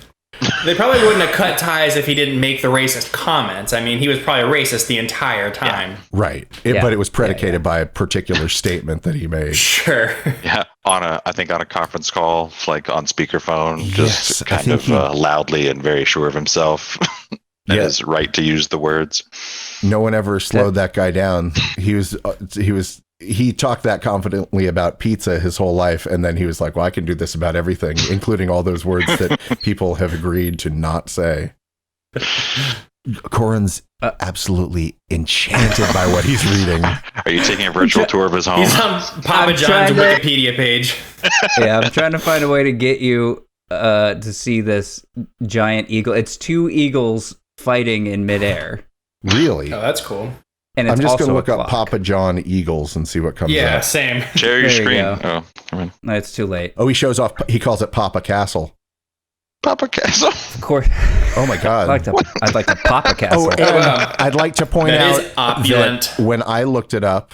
They probably wouldn't have cut ties if he didn't make the racist comments. I mean, he was probably racist the entire time. Yeah. Right. But it was predicated by a particular statement that he made. Sure. Yeah, I think on a conference call, like on speakerphone, just kind of loudly and very sure of himself. And his right to use the words. No one ever slowed that guy down. He talked that confidently about pizza his whole life, and then he was like, well, I can do this about everything, including all those words that people have agreed to not say. Corin's absolutely enchanted by what he's reading. Are you taking a virtual tour of his home? He's on Papa John's Wikipedia page. Yeah, I'm trying to find a way to get you to see this giant eagle. It's 2 eagles fighting in midair. Really? Oh, that's cool. And I'm just going to look up Papa John Eagles and see what comes up. Yeah, same. Share your screen. Oh, come on. No, it's too late. Oh, he shows off. He calls it Papa Castle. Papa Castle? Of course. Oh, my God. I'd like to Papa Castle. Oh, and I'd like to point out opulent. that when I looked it up,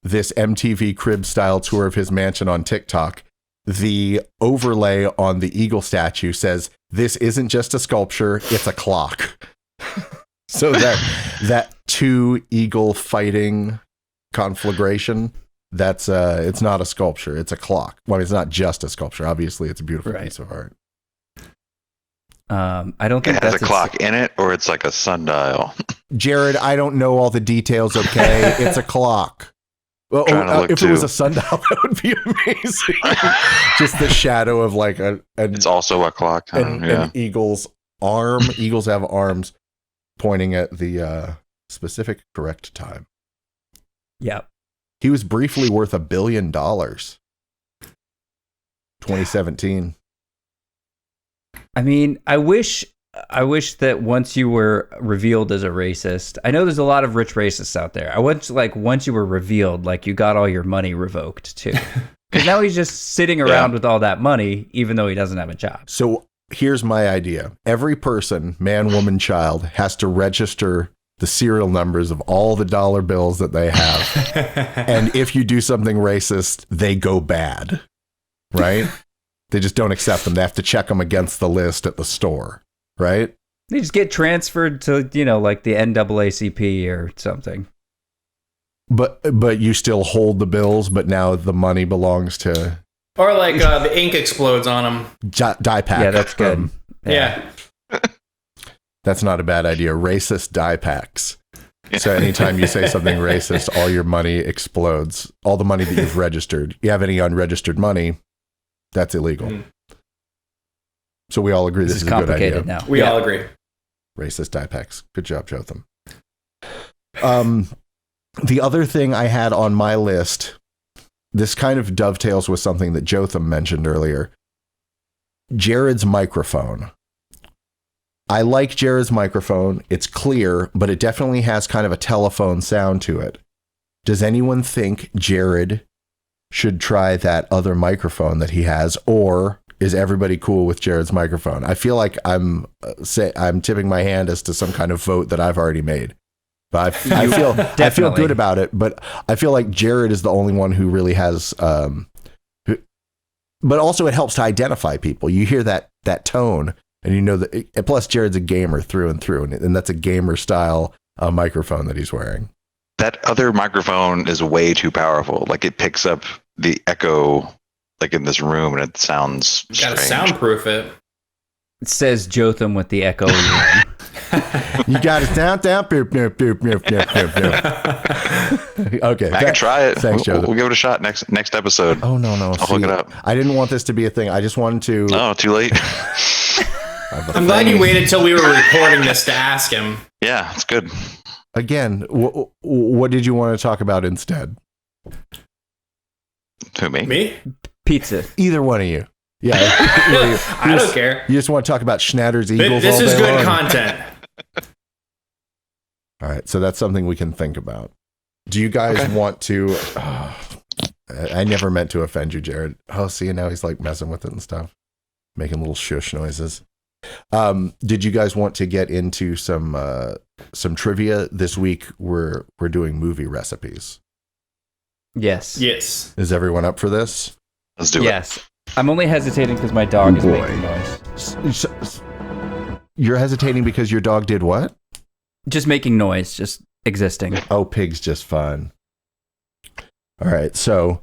this MTV crib style tour of his mansion on TikTok, the overlay on the eagle statue says, this isn't just a sculpture, it's a clock. So that 2 eagle fighting conflagration, that's it's not a sculpture, it's a clock. Well, it's not just a sculpture. Obviously, it's a beautiful piece of art. I don't think it has a clock in it, or it's like a sundial. Jerrad, I don't know all the details. Okay, it's a clock. Well, if it was a sundial, that would be amazing. Just the shadow of like it's also a clock. An eagle's arm. Eagles have arms pointing at the specific correct time. Yeah. He was briefly worth $1 billion. 2017. I mean, I wish that once you were revealed as a racist, I know there's a lot of rich racists out there. I wish once you were revealed, like you got all your money revoked too. Because now he's just sitting around with all that money, even though he doesn't have a job. So here's my idea. Every person, man, woman, child, has to register the serial numbers of all the dollar bills that they have. And if you do something racist, they go bad, right? They just don't accept them. They have to check them against the list at the store, right? They just get transferred to, like the NAACP or something. But you still hold the bills, but now the money belongs to... Or like the ink explodes on them. Die pack. Yeah, that's good. Yeah. That's not a bad idea. Racist die packs. So anytime you say something racist, all your money explodes. All the money that you've registered. You have any unregistered money, that's illegal. Mm. So we all agree this is a good idea. Complicated now. We all agree. Racist die packs. Good job, Jotham. The other thing I had on my list, this kind of dovetails with something that Jotham mentioned earlier. Jerrad's microphone. I like Jerrad's microphone. It's clear, but it definitely has kind of a telephone sound to it. Does anyone think Jerrad should try that other microphone that he has, or is everybody cool with Jerrad's microphone? I feel like I'm tipping my hand as to some kind of vote that I've already made. But I feel good about it, but I feel like Jerrad is the only one who really has but also it helps to identify people. You hear that tone and you know that plus Jerrad's a gamer through and through, and that's a gamer style microphone that he's wearing. That other microphone is way too powerful. Like it picks up the echo like in this room and it sounds you gotta strange. soundproof it. It says Jotham with the echo. You got it down. Okay. I can try it. Thanks, Joe. We'll give it a shot next episode. Oh, no. I'll look it up. I didn't want this to be a thing. I just wanted to... Oh, too late. I'm glad you waited till we were recording this to ask him. Yeah, it's good. Again, what did you want to talk about instead? Who, me? Me? Pizza. Either one of you. Yeah. I don't care. You just want to talk about Schnatter's Eagles This all is day good long? content. All right, so that's something we can think about. Do you guys want to... I never meant to offend you, Jerrad. Oh, see, now he's like messing with it and stuff. Making little shush noises. Did you guys want to get into some trivia? This week we're doing movie recipes. Yes. Yes. Is everyone up for this? Let's do it. Yes. I'm only hesitating because my dog is making noise. You're hesitating because your dog did what? Just making noise, just existing. Oh, pig's just fun. All right, so.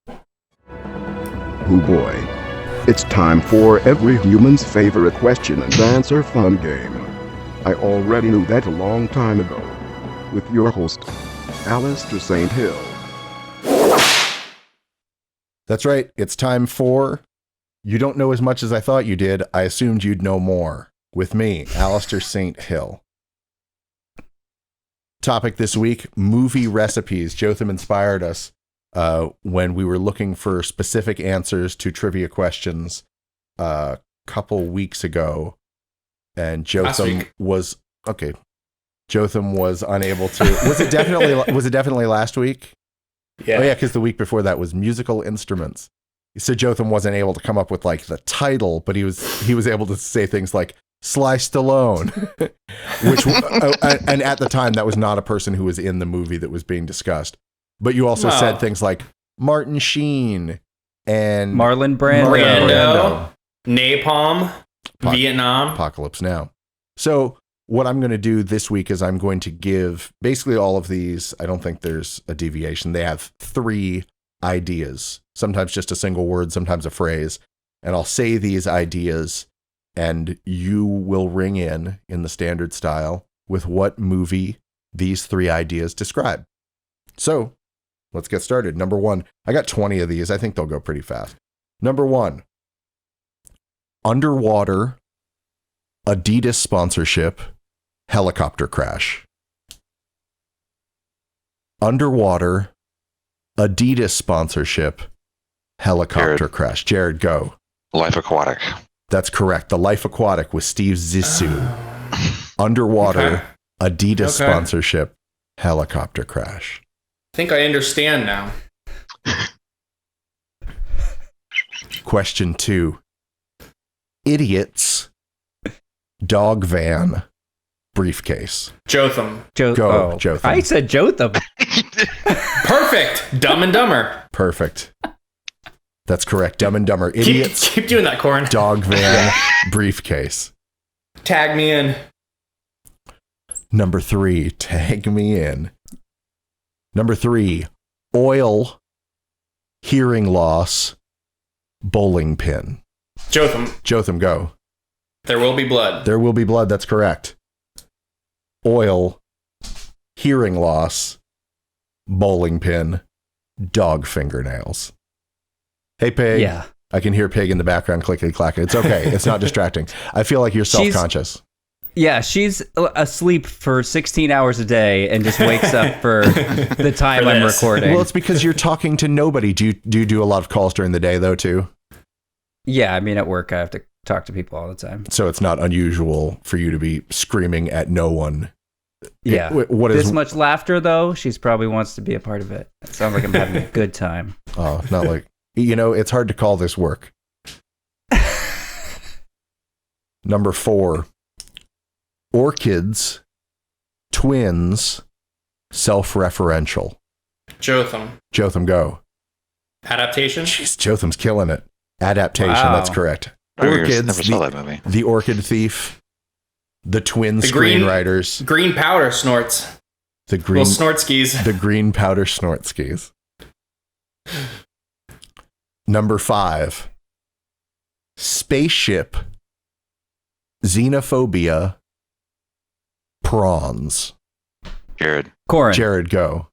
Oh boy. It's time for every human's favorite question and answer fun game. I already knew that a long time ago. With your host, Alistair St. Hill. That's right. It's time for You Don't Know As Much As I Thought You Did. I Assumed You'd Know More. With me, Alistair St. Hill. Topic this week, movie recipes. Jotham inspired us when we were looking for specific answers to trivia questions a couple weeks ago. And Jotham was... Okay. Jotham was unable to... Was it definitely last week? Yeah. Oh yeah, because the week before that was musical instruments. So Jotham wasn't able to come up with like the title, but he was able to say things like Sly Stallone, which and at the time that was not a person who was in the movie that was being discussed. But you also said things like Martin Sheen and Marlon Brando, Napalm, Vietnam, Apocalypse Now. So what I'm going to do this week is I'm going to give basically all of these. I don't think there's a deviation. They have 3 ideas, sometimes just a single word, sometimes a phrase. And I'll say these ideas and you will ring in the standard style with what movie these 3 ideas describe. So let's get started. Number 1, I got 20 of these. I think they'll go pretty fast. Number 1, underwater, Adidas sponsorship, helicopter crash. Underwater, Adidas sponsorship, helicopter crash. Jerrad, go. Life Aquatic. That's correct. The Life Aquatic with Steve Zissou. Underwater, Adidas sponsorship, helicopter crash. I think I understand now. Question 2. Idiots, dog van, briefcase. Jotham. Go, Jotham. I said Jotham. Perfect. Dumb and Dumber. Perfect. That's correct. Dumb and Dumber. Idiots. Keep doing that, Corin. Dog van, briefcase. Tag me in. Number 3, tag me in. Number 3, oil, hearing loss, bowling pin. Jotham, go. There will be blood. There will be blood. That's correct. Oil, hearing loss, bowling pin, dog fingernails. Hey, Pig. Yeah. I can hear Pig in the background clickety clacking. It's okay. It's not distracting. I feel like you're self-conscious. Yeah, she's asleep for 16 hours a day and just wakes up for the time I'm recording. Well, it's because you're talking to nobody. Do you do a lot of calls during the day, though, too? Yeah, I mean, at work, I have to talk to people all the time. So it's not unusual for you to be screaming at no one. Yeah. What is this much laughter, though? She's probably wants to be a part of it. It sounds like I'm having a good time. Oh, not like, it's hard to call this work. Number 4, orchids, twins, self-referential. Jotham, go. Adaptation? Jeez, Jotham's killing it. Adaptation, That's correct. Orchids, never saw that movie. The Orchid Thief, the twin screenwriters. Green powder snorts. The green snort skis. The green powder snort skis. Number 5, spaceship, xenophobia, prawns. Corin. Jerrad, go.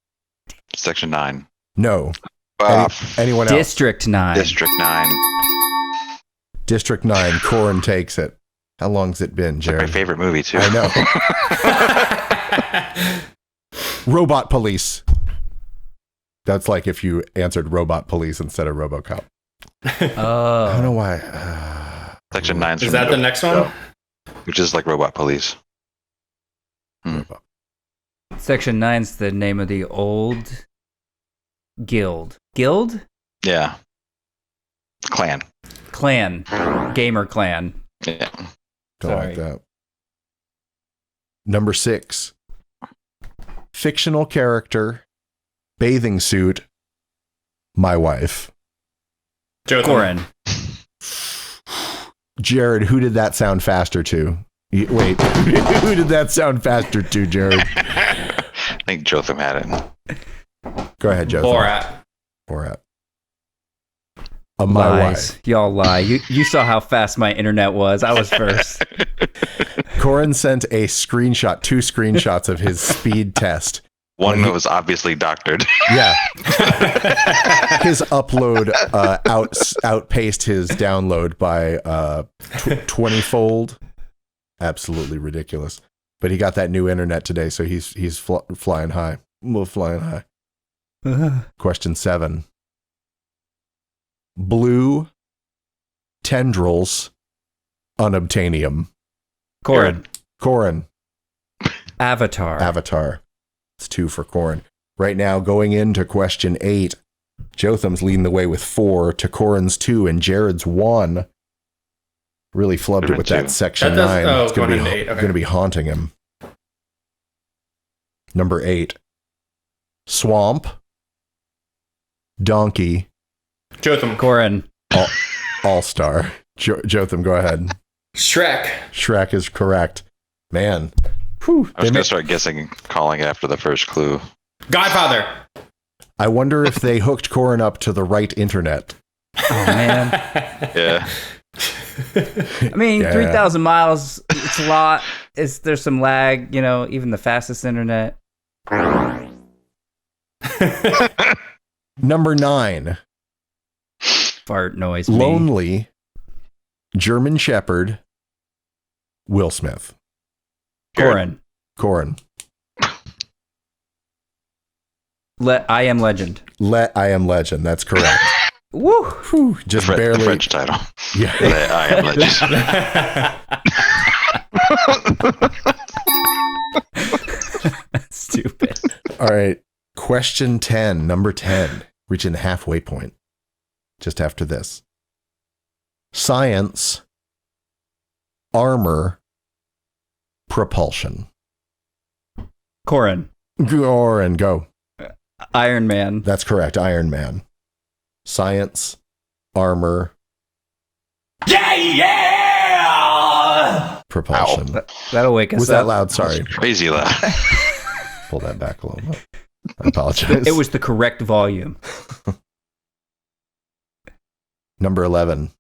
Section 9. No. Anyone else? District 9. District 9. Corin takes it. How long's it been, Jerrad? My favorite movie, too. I know. Robot police. That's like if you answered robot police instead of RoboCop. Oh. I don't know why. Section 9. Is that the next one? Which is like robot police. Section 9's the name of the old guild. Guild? Yeah. Clan. Gamer clan. Yeah. Don't like that. Number 6. Fictional character, bathing suit, my wife. Corin. Jerrad, who did that sound faster to? Wait, who did that sound faster to, Jerrad? I think Jotham had it. Go ahead, Jotham. Borat. My wife. Y'all lie. You saw how fast my internet was. I was first. Corin sent a screenshot, 2 screenshots of his speed test. One that was obviously doctored. Yeah. His upload outpaced his download by 20-fold. Absolutely ridiculous. But he got that new internet today, so he's flying high. Flying high. Question 7. Blue tendrils, unobtainium. Corin. Avatar. It's 2 for Corin. Right now, going into question 8, Jotham's leading the way with 4 to Corin's 2 and Jerrad's 1. Really flubbed it with that section 9. It's going to be haunting him. Number 8. Swamp. Donkey. Jotham. Corin. All-star. Jotham, go ahead. Shrek is correct. Man. Whew, I was going to start guessing, calling it after the first clue. Godfather. I wonder if they hooked Corin up to the right internet. Oh, man. Yeah. I mean, 3,000 miles, it's a lot. There's some lag, even the fastest internet. Number 9. Fart noise. Lonely. German Shepherd. Will Smith. Corin. I Am Legend. I Am Legend. That's correct. Woo! Whew, just barely. The French title. Yeah. I Am Legend. Stupid. All right. Question 10, number 10, reaching the halfway point. Just after this. Science, armor, propulsion. Corin, go. Iron Man. That's correct, Iron Man. Science, armor. Yeah! Propulsion. That'll wake us up. Was that loud? Sorry. Crazy loud. Pull that back a little bit. I apologize. It was the correct volume. Number 11.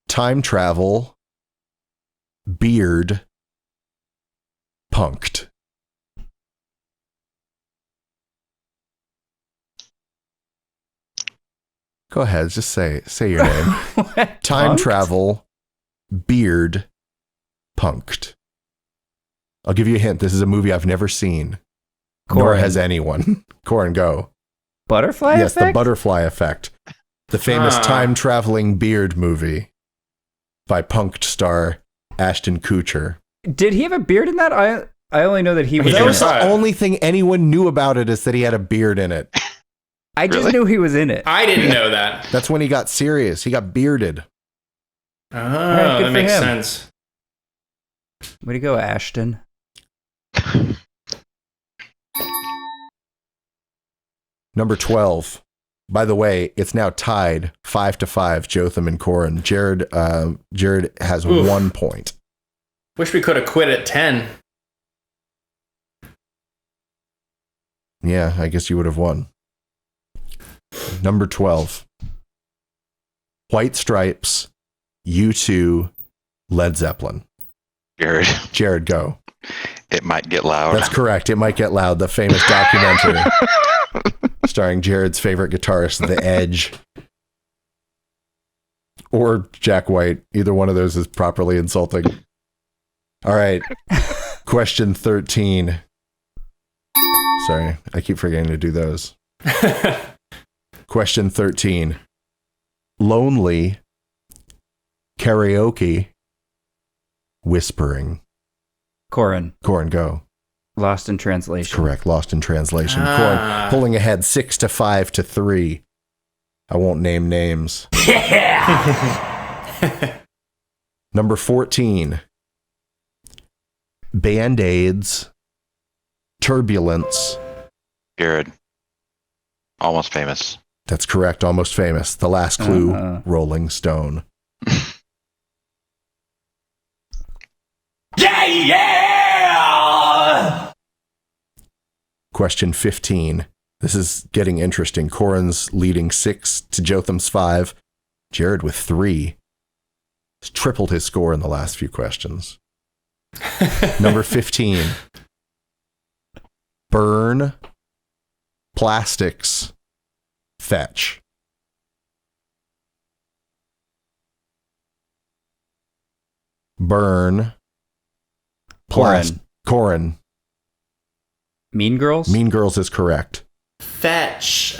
Time travel, beard, punked. Go ahead, just say your name. Time Punked? travel, beard, punked. I'll give you a hint. This is a movie I've never seen. Nor Corin. has anyone. Corin, go. Butterfly Yes, effect? the butterfly effect. The famous time-traveling beard movie by punked star Ashton Kutcher. Did he have a beard in that? I only know that he was He That in was it. the only thing anyone knew about it, is that he had a beard in it. I just Really? knew he was in it. I didn't know that. That's when he got serious. He got bearded. Oh, good that for makes him. sense. Way to go, Ashton. Number 12. By the way, it's now tied 5-5, Jotham and Corin. Jerrad has Oof. 1 point. Wish we could have quit at 10. Yeah, I guess you would have won. Number 12. White Stripes, U2, Led Zeppelin. Jerrad, go. It might get loud. That's correct. It Might Get Loud, the famous documentary starring Jerrad's favorite guitarist, The Edge. Or Jack White. Either one of those is properly insulting. All right. Question 13. Sorry, I keep forgetting to do those. Question 13. Lonely, karaoke, whispering. Corin. Corin, go. Lost in translation. Correct. Lost in translation. Ah. Corin pulling ahead 6-5-3. I won't name names. Number 14. Band-Aids, turbulence. Jerrad. Almost Famous. That's correct. Almost Famous. The last clue, Uh-huh. Rolling Stone. Question 15. This is getting interesting. Corin's leading 6 to Jotham's 5. Jerrad with 3. He's tripled his score in the last few questions. Number 15. Burn, plastics, fetch. Burn, Corin. Mean Girls? Mean Girls is correct. Fetch.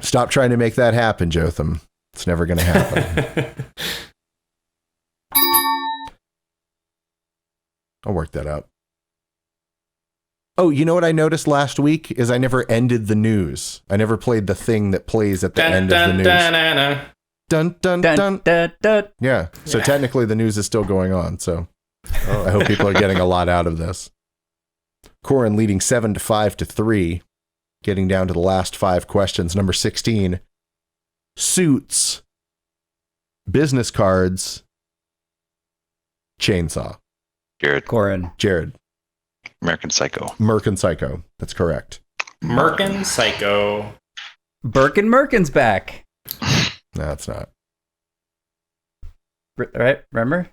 Stop trying to make that happen, Jotham. It's never going to happen. I'll work that out. Oh, you know what I noticed last week is I never ended the news. I never played the thing that plays at the end of the news. Dun, dun, Dun, dun. dun, dun. Yeah. So technically the news is still going on. So I hope people are getting a lot out of this. Corin leading 7-5-3, getting down to the last 5 questions. Number 16, suits, business cards, chainsaw. Corin. Jerrad. American Psycho. Merkin Psycho. That's correct. Merkin Psycho. Birkin Merkin's back. No, it's not. Right? Remember?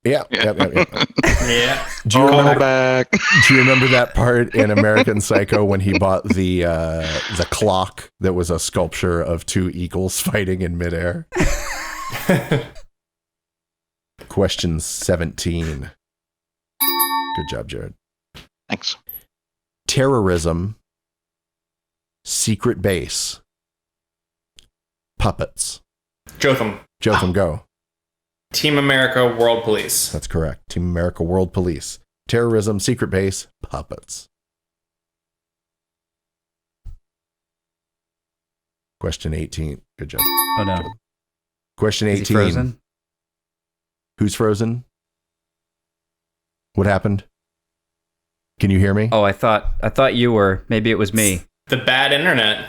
Yeah. Yep. Yeah. Do you Call remember? back. Do you remember that part in American Psycho when he bought the clock that was a sculpture of 2 eagles fighting in midair? Question 17. Good job, Jerrad. Thanks. Terrorism, secret base, puppets. Jotham. Jotham, go. Team America World Police. That's correct. Team America World Police. Terrorism, secret base, puppets. Question 18. Good job. Oh no. Question Is 18. he frozen? Who's frozen? What happened? Can you hear me? Oh, I thought you were. Maybe it was me. The bad internet.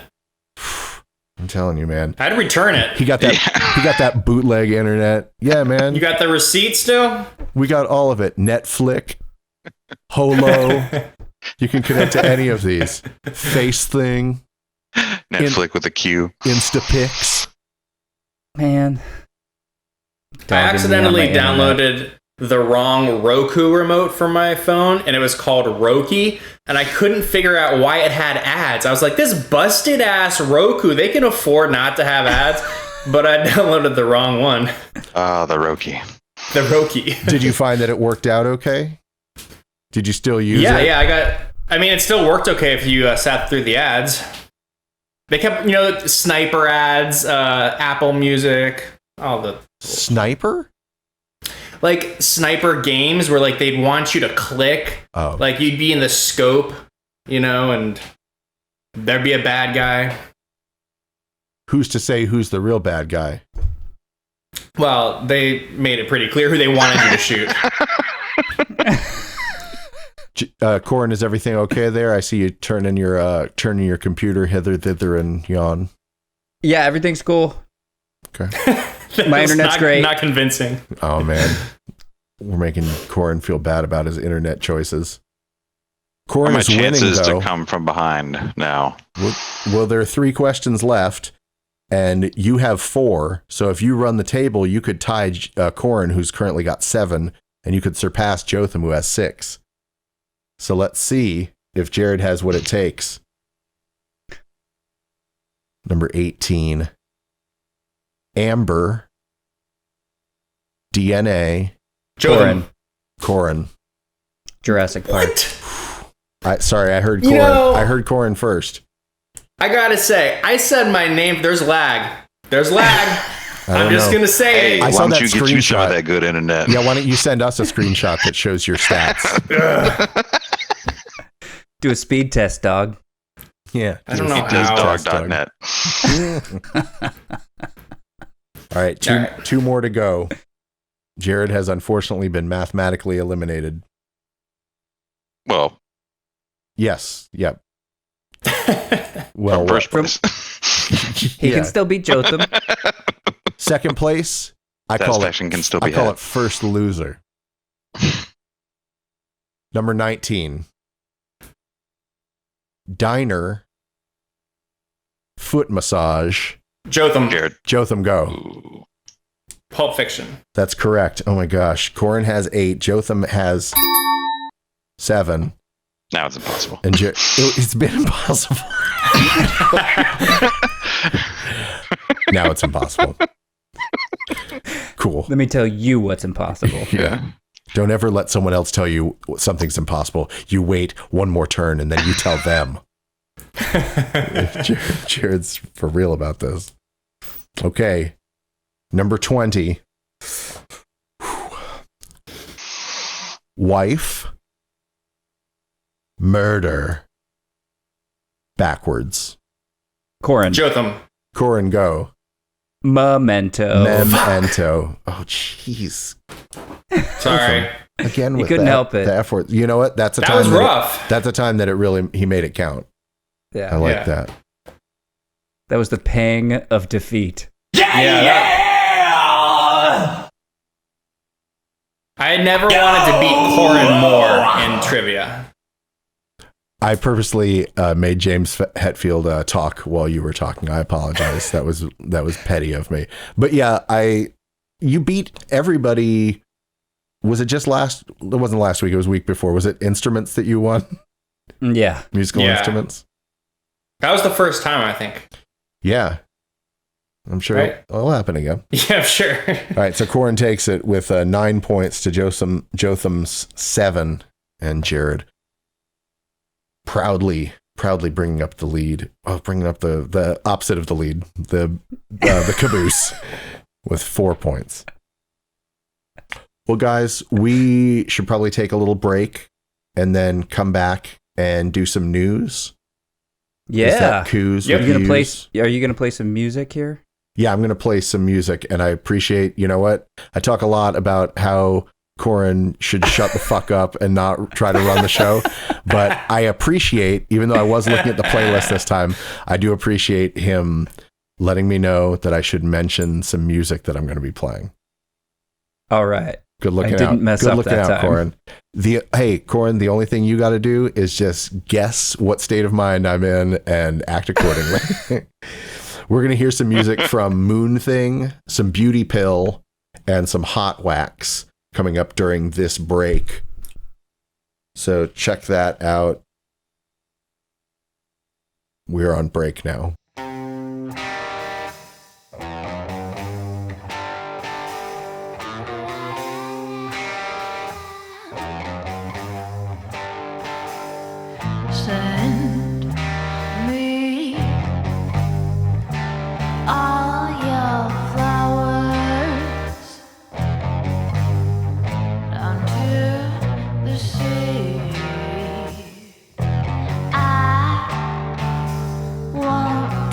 I'm telling you, man. I had to return it. He got that. He got that bootleg internet. Yeah, man. You got the receipt still? We got all of it. Netflix, Holo, You can connect to any of these. Face thing. Netflix with a Q. Instapix. Man. I accidentally downloaded the wrong Roku remote from my phone, and it was called Roki, and I couldn't figure out why it had ads. I was like, this busted ass Roku, they can afford not to have ads, but I downloaded the wrong one. The Roki. The Roki. Did you find that it worked out okay? Did you still use it? Yeah, it still worked okay if you sat through the ads. They kept, sniper ads, Apple Music, all the... Sniper? Like sniper games where like they'd want you to click. Oh. Like you'd be in the scope, and there'd be a bad guy. Who's to say who's the real bad guy? Well, they made it pretty clear who they wanted you to shoot. Corin, is everything okay there? I see you turning your computer hither, thither, and yon. Yeah, everything's cool. Okay. My internet's great. Not convincing. Oh man, we're making Corin feel bad about his internet choices. Corin is winning, though. My chances to come from behind now. Well, there are 3 questions left, and you have 4. So if you run the table, you could tie Corin, who's currently got 7, and you could surpass Jotham, who has 6. So let's see if Jerrad has what it takes. Number 18. Amber. DNA. Corin. Jurassic Park. Sorry, I heard Corin. I heard Corin first. I gotta say, I said my name. There's lag. I'm just gonna say. I saw why don't that you get you some of that good internet? Yeah, why don't you send us a screenshot that shows your stats? Do a speed test, dog. Yeah. I don't know how. Dog.net. All right, two more to go. Jerrad has unfortunately been mathematically eliminated. Well. Yes. Yep. Well, first place. He can still beat Jotham. Second place, I call it first loser. Number 19. Diner. Foot massage. Jotham, go. Ooh. Pulp Fiction. That's correct. Oh my gosh. Corin has 8. Jotham has 7. Now it's impossible. And it's been impossible. Now it's impossible. Cool. Let me tell you what's impossible. Yeah. Don't ever let someone else tell you something's impossible. You wait one more turn and then you tell them. Jerrad's for real about this. Okay. Number 20. Wife. Murder. Backwards. Corin. Jotham. Corin, go. Memento. Oh, jeez. Sorry. Again, you couldn't help it. The F word. You know what? That was rough. That's the time that he made it count. Yeah. I like that. That was the pang of defeat. Yeah. I never wanted to beat Corin more in trivia. I purposely made James Hetfield talk while you were talking. I apologize. That was petty of me. But yeah, you beat everybody. Was it just it wasn't last week. It was week before. Was it instruments that you won? Yeah. Musical instruments. That was the first time, I think. Yeah. I'm sure it'll happen again. Yeah, sure. All right. So Corin takes it with 9 points to Jotham's 7, and Jerrad proudly bringing up the lead. Oh, bringing up the opposite of the lead, the caboose with 4 points. Well, guys, we should probably take a little break and then come back and do some news. Yeah. Are you gonna play some music here? Yeah, I'm gonna play some music, and I appreciate. You know what? I talk a lot about how Corin should shut the fuck up and not try to run the show, but I appreciate, even though I was looking at the playlist this time, I do appreciate him letting me know that I should mention some music that I'm going to be playing. All right. Good looking out. didn't mess Good up looking that out, time. Corin. Corin, the only thing you got to do is just guess what state of mind I'm in and act accordingly. We're going to hear some music from Moonthing, some Beauty Pill, and some Hot Wax coming up during this break. So check that out. We're on break now. Send me all your flowers down to the sea. I won't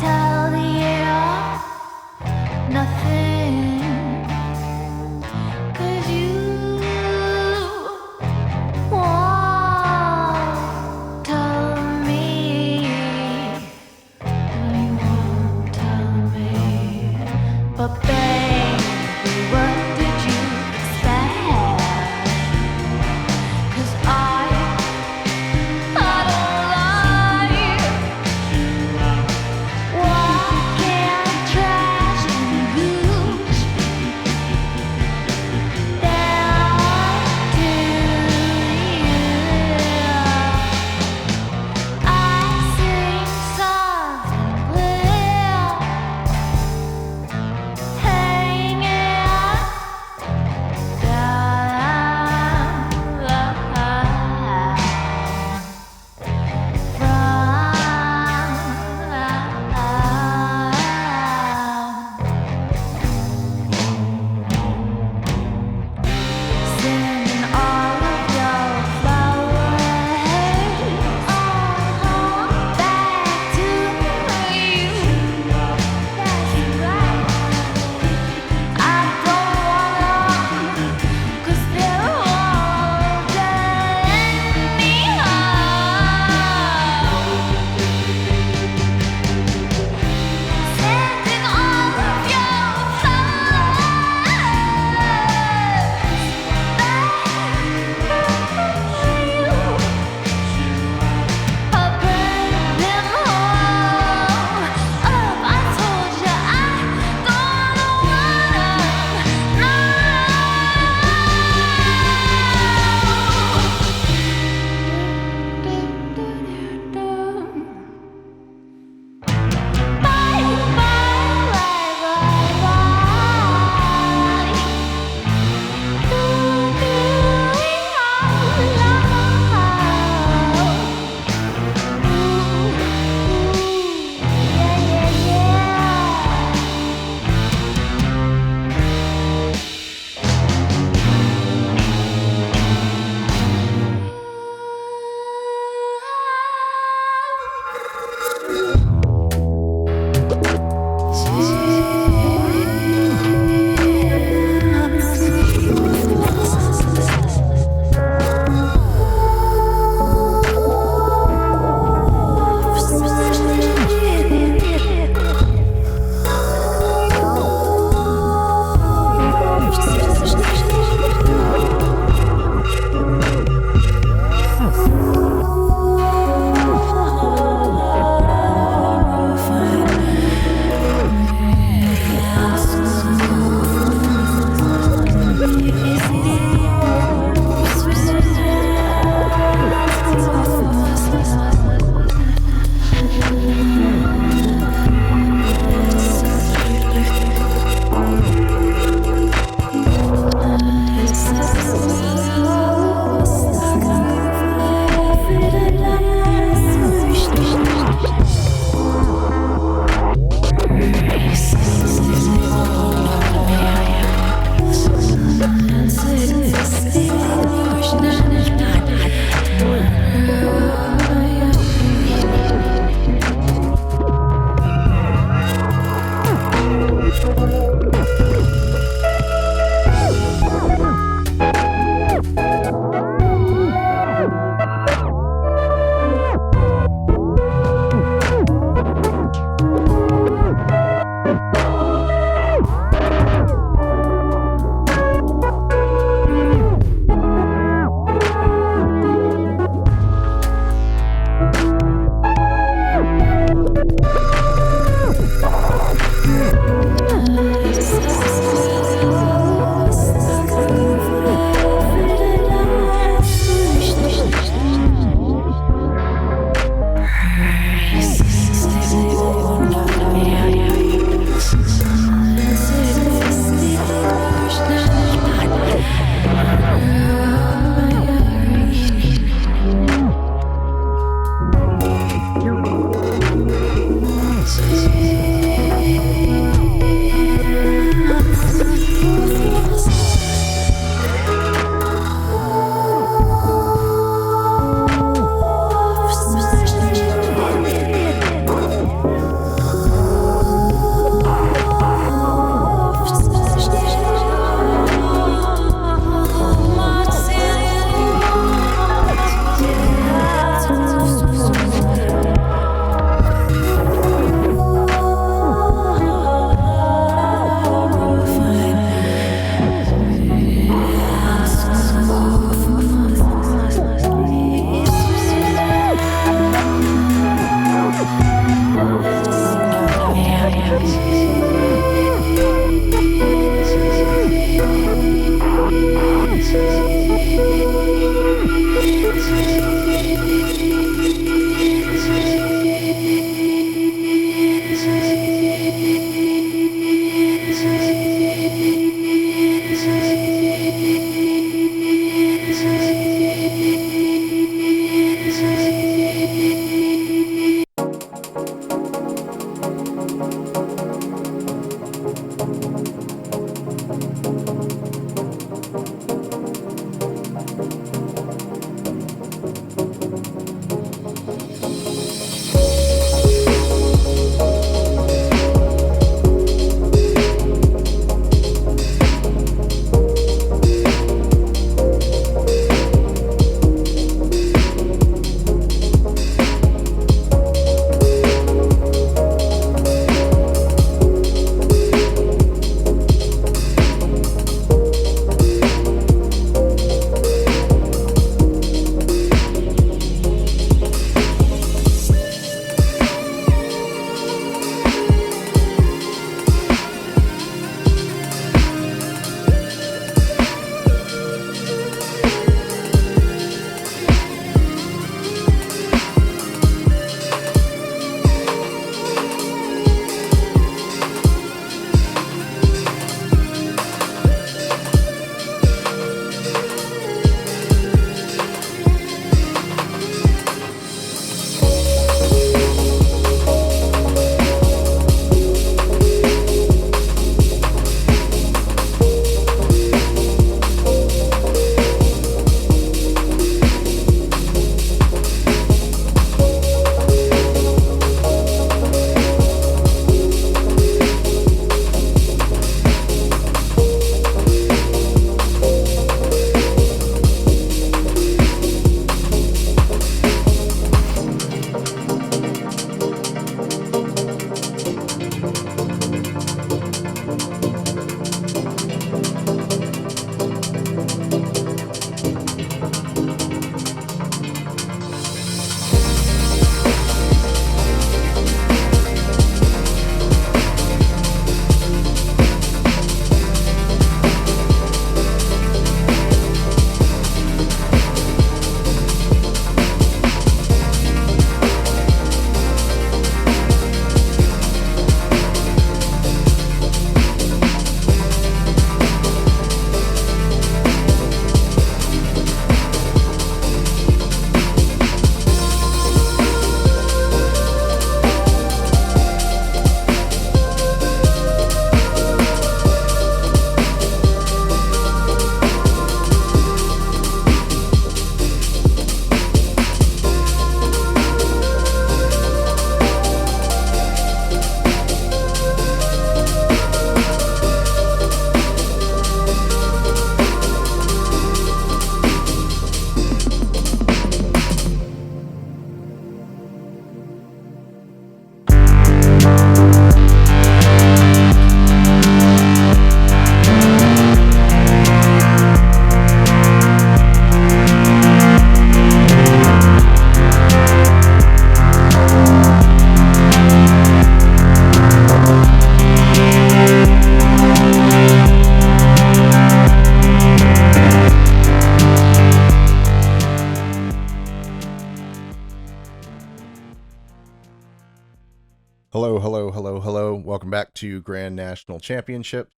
Hello, hello, hello, hello. Welcome back to Grand National Championship.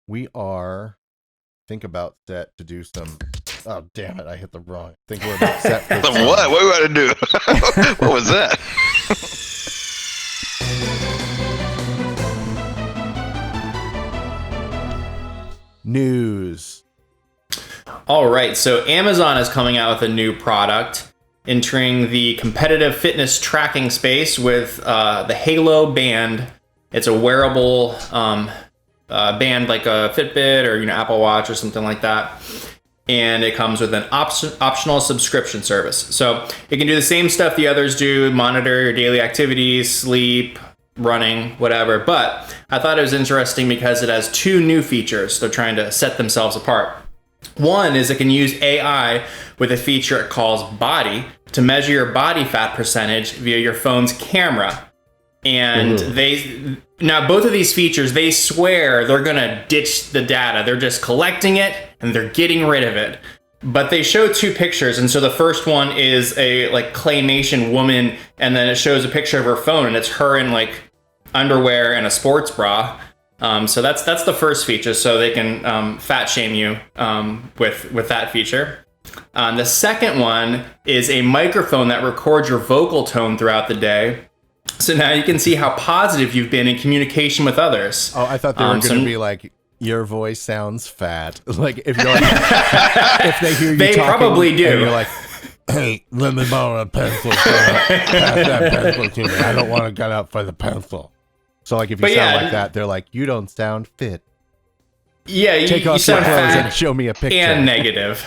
We are, about set to do some. Oh, damn it. I hit the wrong. I think we're about set for The what? What are we going to do? What was that? news. All right, so Amazon is coming out with a new product, entering the competitive fitness tracking space with the Halo Band. It's a wearable band like a Fitbit or Apple Watch or something like that. And it comes with an optional subscription service. So it can do the same stuff the others do, monitor your daily activities, sleep, running, whatever. But I thought it was interesting because it has two new features. They're trying to set themselves apart. One is it can use AI with a feature it calls Body to measure your body fat percentage via your phone's camera. And now both of these features, they swear they're going to ditch the data. They're just collecting it and they're getting rid of it. But they show two pictures. And so the first one is a claymation woman, and then it shows a picture of her phone, and it's her in underwear and a sports bra. So that's the first feature. So they can fat shame you with that feature. The second one is a microphone that records your vocal tone throughout the day. So now you can see how positive you've been in communication with others. Oh, I thought they were going to be like, your voice sounds fat. If you're if they hear you they talking, probably do. And you're like, hey, let me borrow a pencil. Pass that pencil to me. I don't want to get up for the pencil. So if you sound like that, they're like, you don't sound fit. Yeah, take off your clothes and show me a picture. And negative.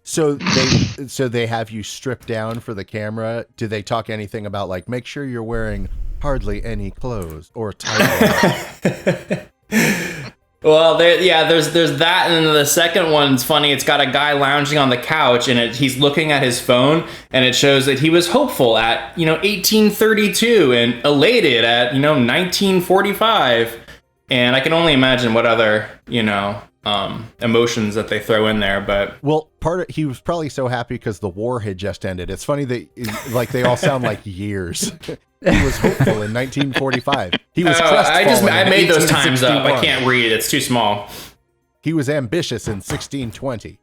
So they have you stripped down for the camera. Do they talk anything about make sure you're wearing hardly any clothes or tight? Well, there's that, and then the second one's funny. It's got a guy lounging on the couch, and he's looking at his phone, and it shows that he was hopeful at 1832 and elated at 1945, and I can only imagine what other emotions that they throw in there. But he was probably so happy because the war had just ended. It's funny that they all sound like years. He was hopeful in 1945. He was crestfallen. I made those times up. I can't read. It's too small. He was ambitious in 1620.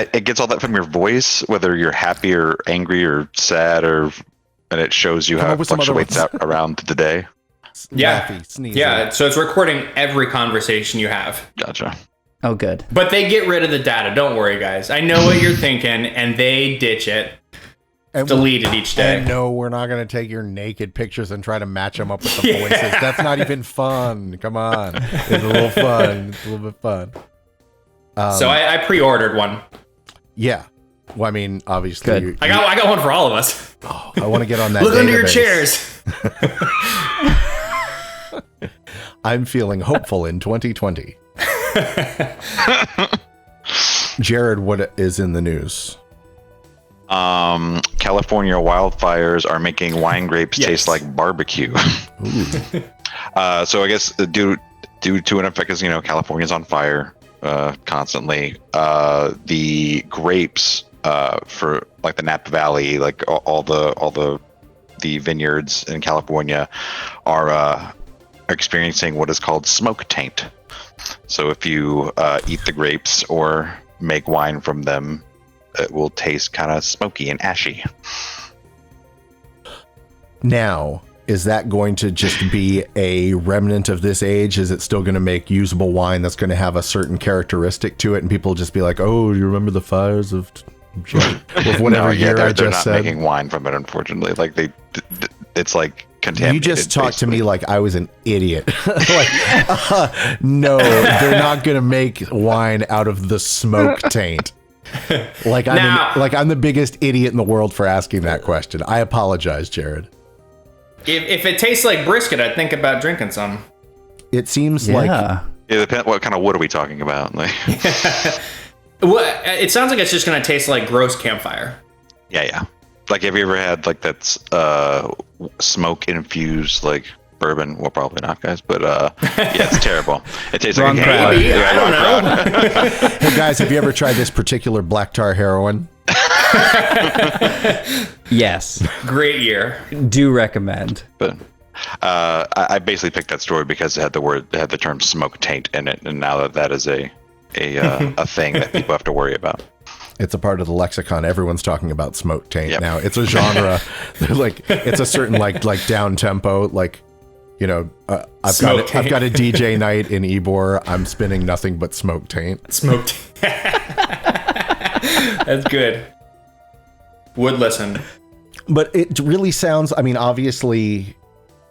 It gets all that from your voice, whether you're happy or angry or sad, and it shows you how it fluctuates out around the day. Laughy, yeah. So it's recording every conversation you have. Gotcha. Oh, good. But they get rid of the data. Don't worry, guys. I know what you're thinking, and they ditch it. And delete it each day. And no, we're not going to take your naked pictures and try to match them up with the voices. That's not even fun. Come on. It's a little fun. It's a little bit fun. So I pre-ordered one. Yeah. Well, I mean, obviously. I got one for all of us. Oh, I want to get on that. Look under your chairs. I'm feeling hopeful in 2020. Jerrad, what is in the news? California wildfires are making wine grapes taste like barbecue. So I guess due to an effect, because California's on fire constantly. The grapes for the Napa Valley, all the vineyards in California are experiencing what is called smoke taint. So if you eat the grapes or make wine from them, it will taste kind of smoky and ashy. Now, is that going to just be a remnant of this age? Is it still going to make usable wine that's going to have a certain characteristic to it, and people will just be like, "Oh, you remember the fires of whatever year I just said?" They're not making wine from it, unfortunately. It's contaminated. You just talked to me like I was an idiot. No, they're not going to make wine out of the smoke taint. I'm the biggest idiot in the world for asking that question. I apologize, Jerrad. If it tastes like brisket, I'd think about drinking some. It seems like... It depends. What kind of wood are we talking about? Well, it sounds like it's just going to taste like gross campfire. Yeah. Have you ever had that's smoke infused bourbon? Well, probably not, guys. But it's terrible. It tastes like a crowd. I don't know. Hey guys, have you ever tried this particular black tar heroin? Yes. Great year. Do recommend. But I basically picked that story because it had the term smoke taint in it, and now that is a thing that people have to worry about. It's a part of the lexicon. Everyone's talking about smoke taint now. It's a genre. Like it's a certain like down tempo. Like, you know, I've got a DJ night in Ybor. I'm spinning nothing but smoke taint. Smoke taint. That's good. Would listen. But it really sounds. I mean, obviously,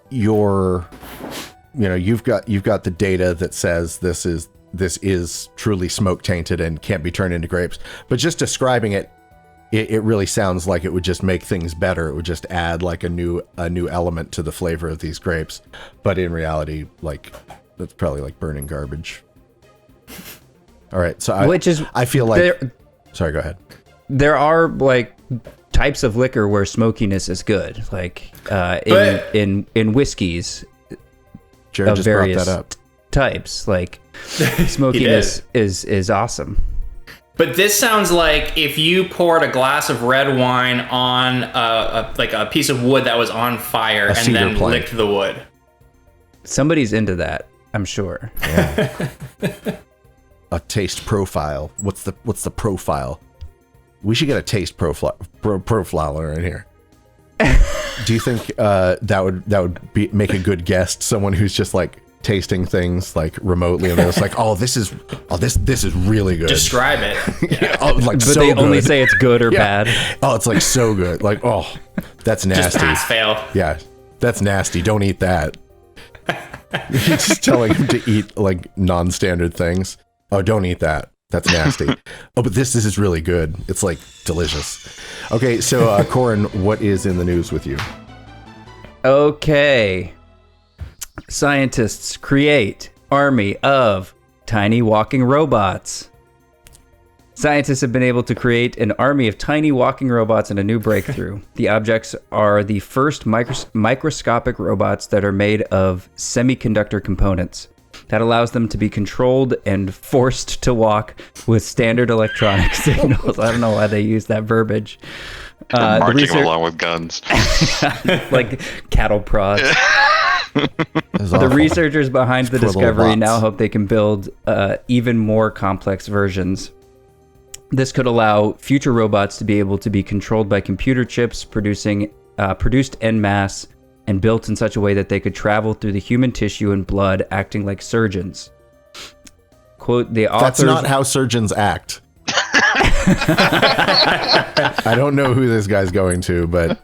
you've got the data that says this is truly smoke tainted and can't be turned into grapes. But just describing it really sounds like it would just make things better. It would just add like a new element to the flavor of these grapes. But in reality, like that's probably like burning garbage. All right, so I feel like. Sorry, go ahead. There are like types of liquor where smokiness is good, like in whiskeys. Jerrad just brought that up. Types like smokiness is awesome. But this sounds like if you poured a glass of red wine on a piece of wood that was on fire and then licked the wood. Somebody's into that, I'm sure. Yeah. A taste profile. What's the profile? We should get a taste profiler in here. Do you think that would make a good guest? Someone who's just like tasting things like remotely, and they're just like, this is really good. Describe it. Yeah. But so they only say it's good or bad. Oh, it's like so good. Like, that's nasty. Just pass fail. Yeah, that's nasty. Don't eat that. You're just telling him to eat like non-standard things. Oh, don't eat that. That's nasty. But this is really good. It's like delicious. Okay, so Corin, what is in the news with you? Okay. Scientists create army of tiny walking robots. Scientists have been able to create an army of tiny walking robots in a new breakthrough. The objects are the first microscopic robots that are made of semiconductor components. That allows them to be controlled and forced to walk with standard electronic signals. I don't know why they use that verbiage. Marching along with guns. Like cattle prods. The researchers behind the discovery now hope they can build even more complex versions. This could allow future robots to be able to be controlled by computer chips produced en masse and built in such a way that they could travel through the human tissue and blood, acting like surgeons. Quote, the authors... That's not how surgeons act. I don't know who this guy's going to, but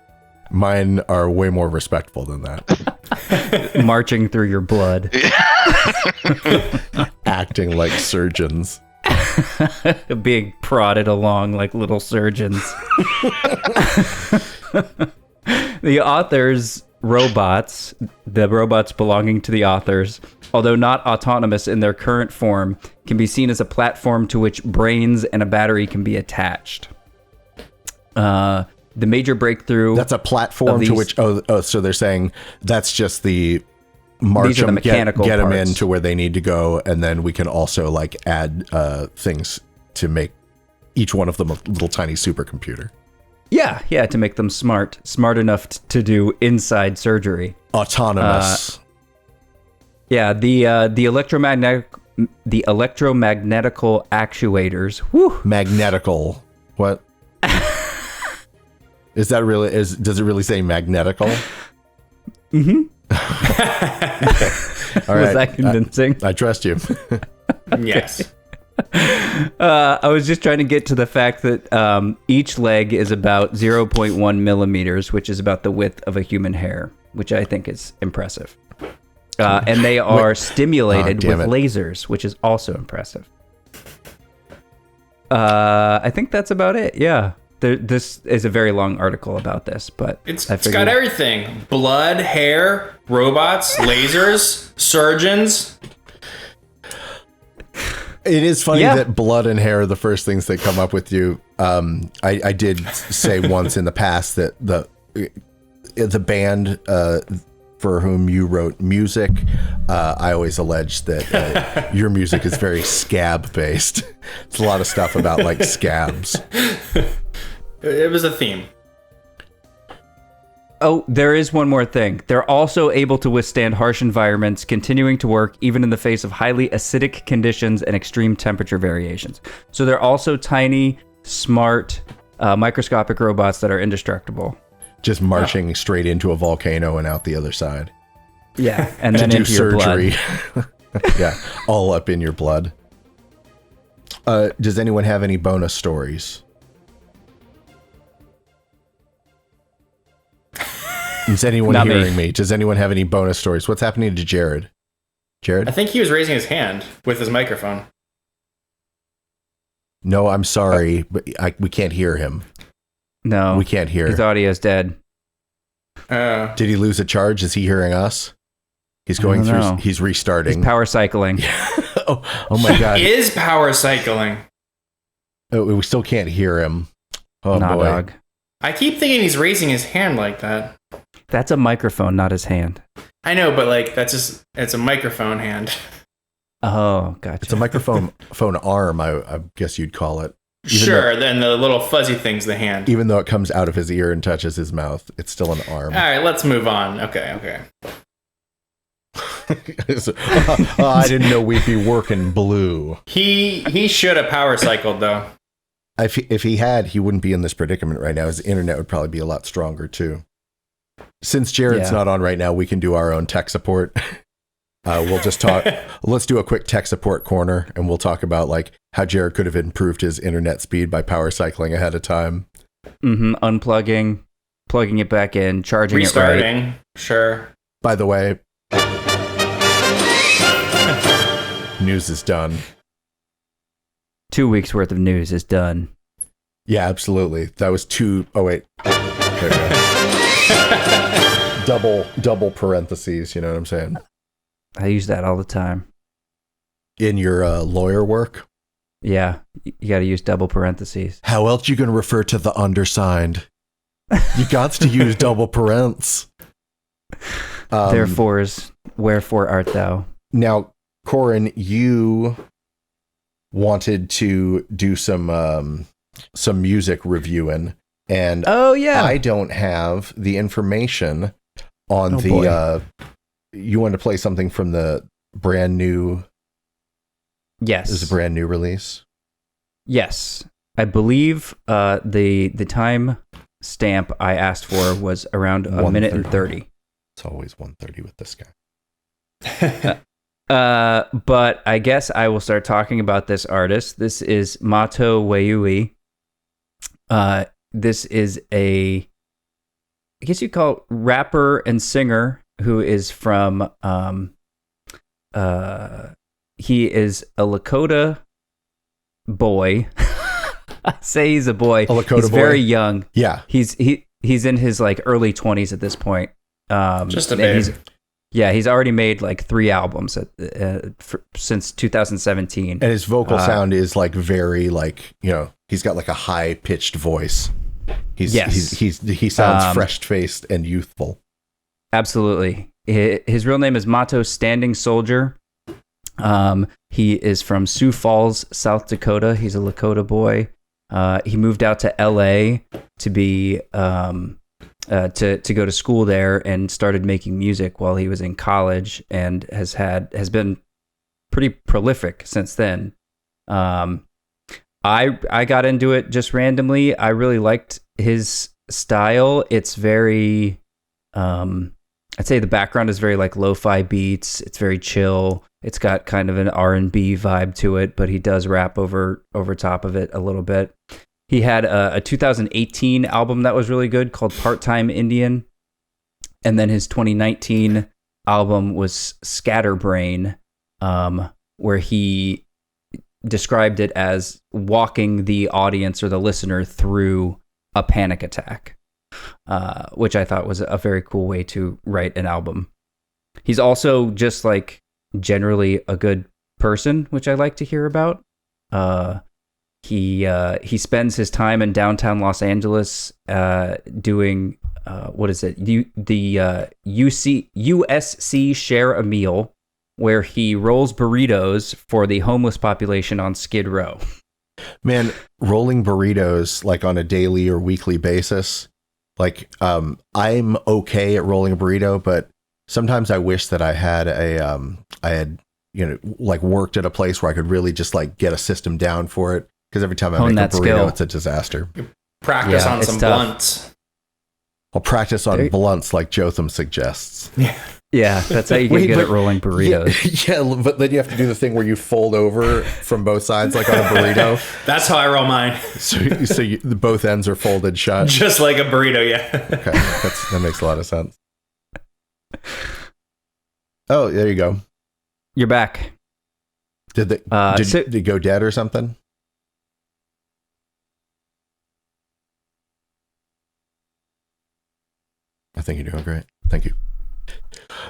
mine are way more respectful than that. Marching through your blood. Acting like surgeons. Being prodded along like little surgeons. The authors... robots, the robots belonging to the authors, although not autonomous in their current form, can be seen as a platform to which brains and a battery can be attached. The major breakthrough... That's a platform to which... so they're saying that's just the march them, get them in to where they need to go, and then we can also like add things to make each one of them a little tiny supercomputer. Yeah, to make them smart enough to do inside surgery. Autonomous. The electromagnetical actuators. Whew. Magnetical. What? Is that really? Does it really say magnetical? Mm-hmm. All right. Was that convincing? I trust you. Yes. I was just trying to get to the fact that each leg is about 0.1 millimeters, which is about the width of a human hair, which I think is impressive. And they are stimulated with lasers, which is also impressive. I think that's about it. Yeah. This is a very long article about this, but it's got everything: blood, hair, robots, lasers, surgeons. It is funny that blood and hair are the first things that come up with you. I did say once in the past that the band for whom you wrote music, I always alleged that your music is very scab based. It's a lot of stuff about like scabs. It was a theme. Oh, there is one more thing. They're also able to withstand harsh environments, continuing to work even in the face of highly acidic conditions and extreme temperature variations. So they're also tiny, smart, microscopic robots that are indestructible. Just marching straight into a volcano and out the other side. Yeah, and then do into surgery. your blood. Yeah, all up in your blood. Does anyone have any bonus stories? Is anyone Not hearing me. me? Does anyone have any bonus stories? What's happening to Jerrad? Jerrad? I think he was raising his hand with his microphone. No, I'm sorry, but we can't hear him. No, We can't hear. his audio's dead. Did he lose a charge? Is he hearing us? He's going I through. don't know. He's restarting. He's power cycling. oh my god! He is power cycling. Oh, we still can't hear him. Oh Nah, boy! dog. I keep thinking he's raising his hand like that. That's a microphone, not his hand. I know, but like it's a microphone hand. Oh, gotcha. It's a microphone arm. I guess you'd call it. Sure, then the little fuzzy thing's the hand. Even though it comes out of his ear and touches his mouth, it's still an arm. All right, let's move on. Okay. I didn't know we'd be working blue. He should have power cycled though. If he had, he wouldn't be in this predicament right now. His internet would probably be a lot stronger too. Since Jared's not on right now, we can do our own tech support. We'll just talk. Let's do a quick tech support corner, and we'll talk about like how Jared could have improved his internet speed by power cycling ahead of time. Unplugging, plugging it back in, charging Restarting. it right. Sure. By the way, news is done. 2 weeks worth of news is done. Yeah, absolutely. That was two. Oh wait, there you go. double parentheses. You know what I'm saying? I use that all the time. In your lawyer work. Yeah, you got to use double parentheses. How else you gonna refer to the undersigned? You got to use double parents. Wherefore art thou? Now, Corin, you wanted to do some music reviewing, and Oh yeah, I don't have the information on boy. You wanted to play something from the brand new. yes, This is a brand new release. yes. I believe the time stamp I asked for was around a minute and 30. It's always 1:30 with this guy. But I guess I will start talking about this artist. This is Mato Wayui. This is I guess you call it rapper and singer who is from he is a Lakota boy. I say he's a boy. A Lakota he's boy? very young. Yeah, He's in his like early 20s at this point. Just a and babe. He's already made like 3 albums since 2017. and his vocal sound is like very like he's got like a high pitched voice. He sounds fresh faced and youthful. Absolutely. His real name is Mato Standing Soldier. He is from Sioux Falls, South Dakota. He's a Lakota boy. He moved out to LA to be to go to school there and started making music while he was in college, and has been pretty prolific since then. I got into it just randomly. I really liked his style. It's very I'd say the background is very like lo-fi beats. It's very chill. It's got kind of an R&B vibe to it, but he does rap over top of it a little bit. He had a 2018 album that was really good called Part-Time Indian. And then his 2019 album was Scatterbrain, where he described it as walking the audience or the listener through a panic attack, which I thought was a very cool way to write an album. He's also just like generally a good person, which I like to hear about. He spends his time in downtown Los Angeles doing what is it? The USC Share a Meal, where he rolls burritos for the homeless population on Skid Row. Man, rolling burritos like on a daily or weekly basis. Like, I'm okay at rolling a burrito, but sometimes I wish that I had like worked at a place where I could really just like get a system down for it. Because every time I make a burrito, skill. it's a disaster. Practice on some blunts. I'll practice on blunts like Jotham suggests. Yeah, that's how you get good at rolling burritos. Yeah, but then you have to do the thing where you fold over from both sides like on a burrito. That's how I roll mine. So both ends are folded shut. Just like a burrito, yeah. Okay, that makes a lot of sense. Oh, there you go. You're back. Did it go dead or something? I think you're doing great. Thank you.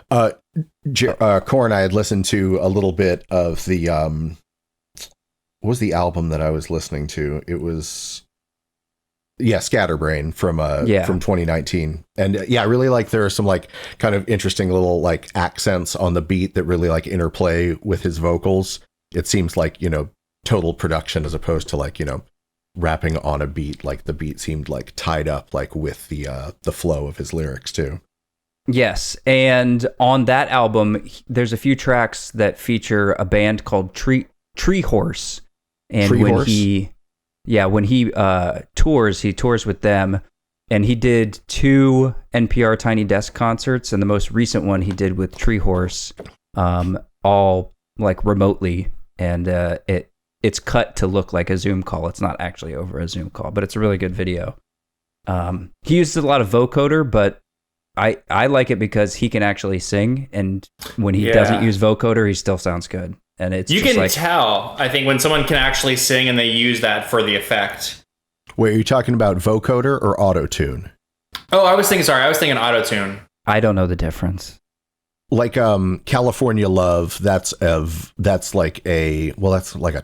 Corin, I had listened to a little bit of the what was the album that I was listening to? It was Scatterbrain from 2019. And I really like there are some like kind of interesting little like accents on the beat that really like interplay with his vocals. It seems like, total production as opposed to like, rapping on a beat. Like the beat seemed like tied up like with the flow of his lyrics too. Yes, and on that album, there's a few tracks that feature a band called Tree Horse, and when he tours with them, and he did 2 NPR Tiny Desk concerts, and the most recent one he did with Tree Horse, all like remotely, and it's cut to look like a Zoom call. It's not actually over a Zoom call, but it's a really good video. He uses a lot of vocoder, but I like it because he can actually sing, and when he doesn't use vocoder, he still sounds good. And you can tell, I think, when someone can actually sing and they use that for the effect. Wait, are you talking about vocoder or auto-tune? Oh, I was thinking auto-tune. I don't know the difference. Like California Love, that's like a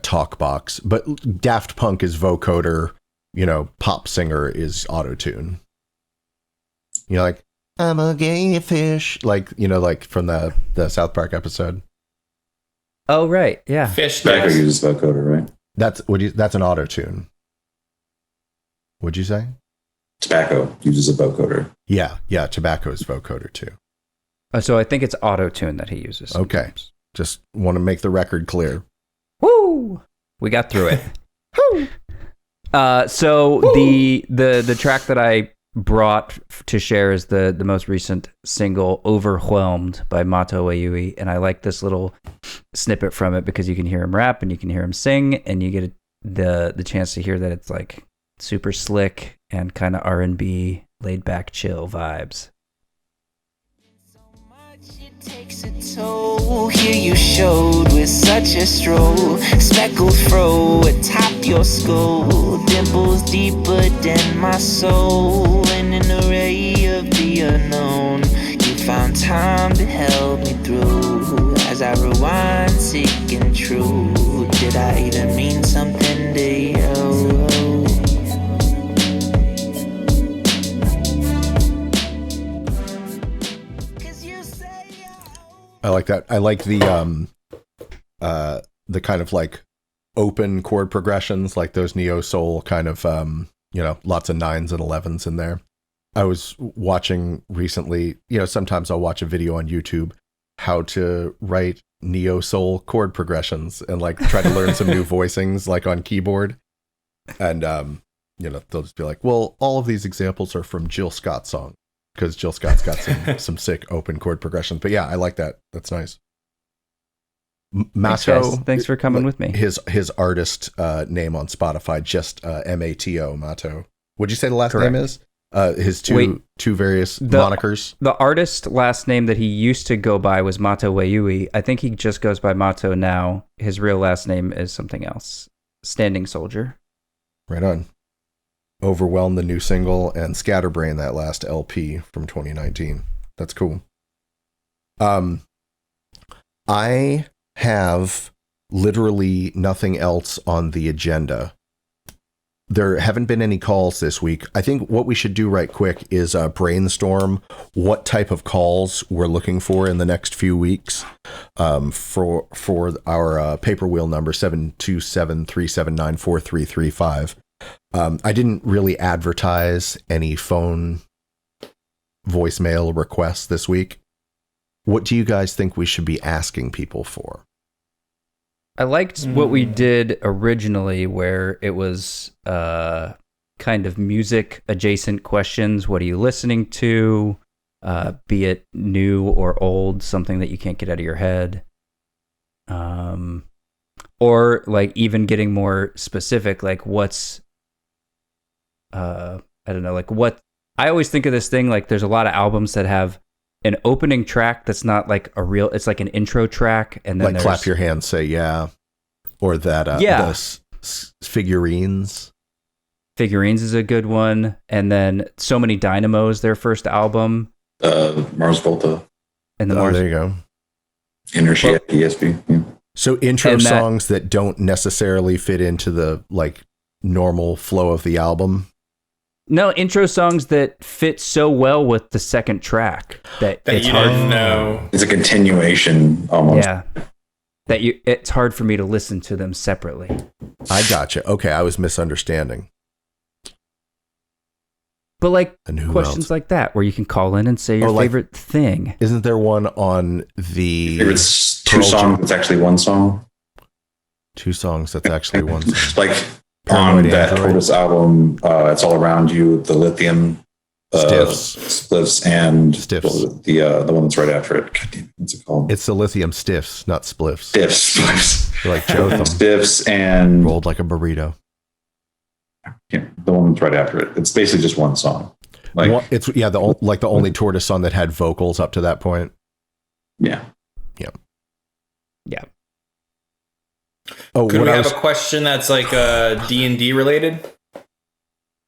talk box, but Daft Punk is vocoder, Pop Singer is auto-tune. Like, I'm a gay fish, like from the South Park episode. Oh right, yeah. Fish Tobacco uses vocoder, right? That's an auto tune. What'd you say? Tobacco uses a vocoder. Yeah, tobacco is vocoder too. So I think it's auto tune that he uses sometimes. Okay, just want to make the record clear. Woo! We got through it. Woo! So Woo! the track that I brought to share is the most recent single, Overwhelmed, by Mato, and I like this little snippet from it because you can hear him rap and you can hear him sing, and you get the chance to hear that it's like super slick and kind of R&B, laid back, chill vibes. Takes a toll. Here you showed with such a stroll, speckled fro atop your skull, dimples deeper than my soul. In an array of the unknown, you found time to help me through. As I rewind, sick and true, did I even mean something to you? I like that. I like the kind of like open chord progressions, like those neo soul kind of lots of 9s and 11s in there. I was watching recently, sometimes I'll watch a video on YouTube how to write neo soul chord progressions and like try to learn some new voicings like on keyboard. And they'll just be like, well, all of these examples are from Jill Scott's song, because Jill Scott's got some sick open chord progressions. But yeah, I like that. That's nice. Mato, thanks for coming with me. His artist name on Spotify, just Mato, Mato. What'd you say the last name is? His two various monikers. The artist last name that he used to go by was Mato Wayui. I think he just goes by Mato now. His real last name is something else. Standing Soldier. Right on. Overwhelm, the new single, and Scatterbrain, that last LP from 2019. That's cool. I have literally nothing else on the agenda. there haven't been any calls this week. I think what we should do right quick is brainstorm what type of calls we're looking for in the next few weeks for our paper wheel number 727-379-4335. I didn't really advertise any phone voicemail requests this week. What do you guys think we should be asking people for? I liked what we did originally, where it was kind of music adjacent questions. What are you listening to? Be it new or old, something that you can't get out of your head. Or like even getting more specific, like what's, I don't know, like what, I always think of this thing, like there's a lot of albums that have an opening track that's not like a real, it's like an intro track, and then like clap your hands, say yeah, or that the figurines. Figurines is a good one, and then So Many Dynamos, their first album, Mars Volta, and the there you go. Inertia, ESP. Yeah. So intro songs that don't necessarily fit into the like normal flow of the album. No, intro songs that fit so well with the second track that it's hard to know. It's a continuation almost. Yeah. It's hard for me to listen to them separately. I gotcha. Okay, I was misunderstanding. But like questions like that, where you can call in and say your favorite thing. Isn't there one on the... It's two songs, it's actually one song. Two songs, that's actually one song. Like... on that Tortoise album, It's All Around You, the Lithium, Spliffs, and Stiffs. The one that's right after it. God damn, what's it called? It's the Lithium Stiffs, not Spliffs. Spliffs. You're like Jotham. Stiffs and... rolled like a burrito. Yeah, the one that's right after it. It's basically just one song. Like it's the only Tortoise song that had vocals up to that point. Yeah. Oh, could we have a question that's like D&D related?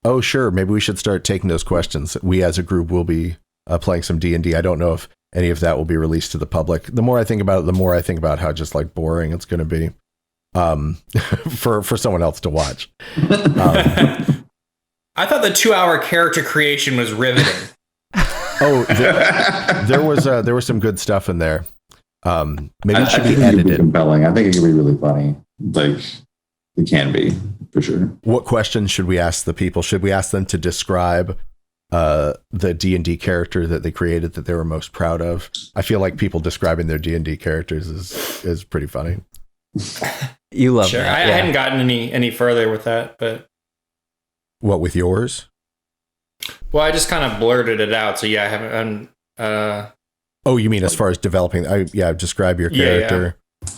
Oh, sure. Maybe we should start taking those questions. We as a group will be playing some D&D. I don't know if any of that will be released to the public. The more I think about it, the more I think about how just like boring it's going to be for someone else to watch. I thought the 2-hour character creation was riveting. There was some good stuff in there. Maybe it should be edited. Compelling. I think it could be really funny. Like it can be for sure. What questions should we ask the people? Should we ask them to describe the D&D character that they created that they were most proud of? I feel like people describing their D&D characters is pretty funny. You love sure. that. I hadn't gotten any further with that, but what with yours? Well, I just kind of blurted it out. So yeah, I haven't. Oh, you mean as far as developing? Describe your character. Yeah.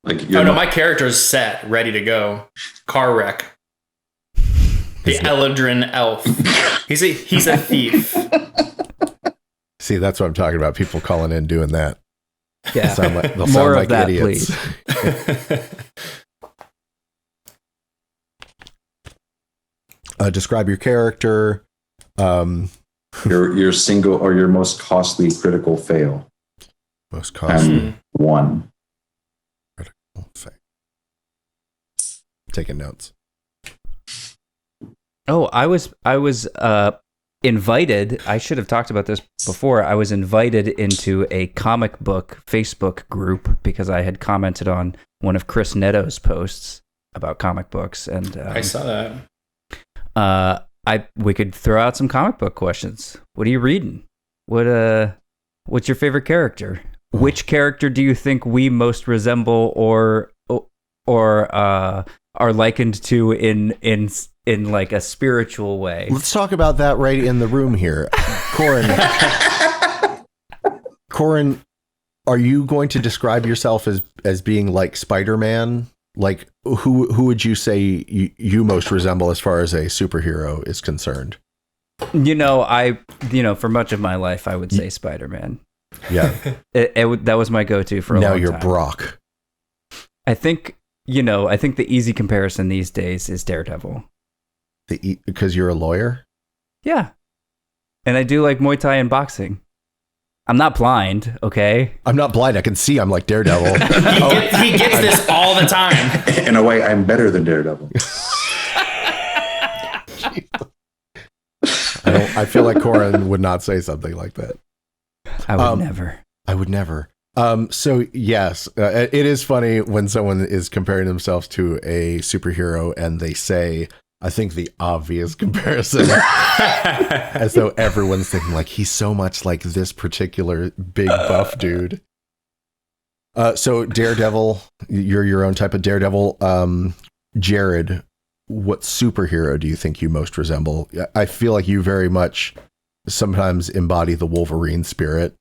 Like, no, my character's set, ready to go. Car wreck. The Eladrin elf. He's a thief. See, that's what I'm talking about. People calling in doing that. Yeah, they'll more sound of that, idiots. Please. Describe your character. Your single or your most costly critical fail. Most costly one. Critical fail. Taking notes. Oh, I was invited. I should have talked about this before. I was invited into a comic book Facebook group because I had commented on one of Chris Netto's posts about comic books, and I saw that. We could throw out some comic book questions. What are you reading? What's your favorite character? Which character do you think we most resemble or are likened to in like a spiritual way? Let's talk about that right in the room here. Corin, are you going to describe yourself as being like Spider-Man? Like who would you say you most resemble as far as a superhero is concerned? For much of my life, I would say Spider-Man. Yeah. That was my go-to for a long time. Now you're Brock. I think the easy comparison these days is Daredevil. Because you're a lawyer? Yeah. And I do like Muay Thai and boxing. I'm not blind, okay? I'm not blind. I can see I'm like Daredevil. He gets this all the time. In a way, I'm better than Daredevil. I feel like Corin would not say something like that. I would never. I would never. So yes, it is funny when someone is comparing themselves to a superhero and they say, I think the obvious comparison, as though everyone's thinking like, he's so much like this particular big buff dude. So Daredevil, you're your own type of Daredevil. Jerrad, what superhero do you think you most resemble? I feel like you very much sometimes embody the Wolverine spirit.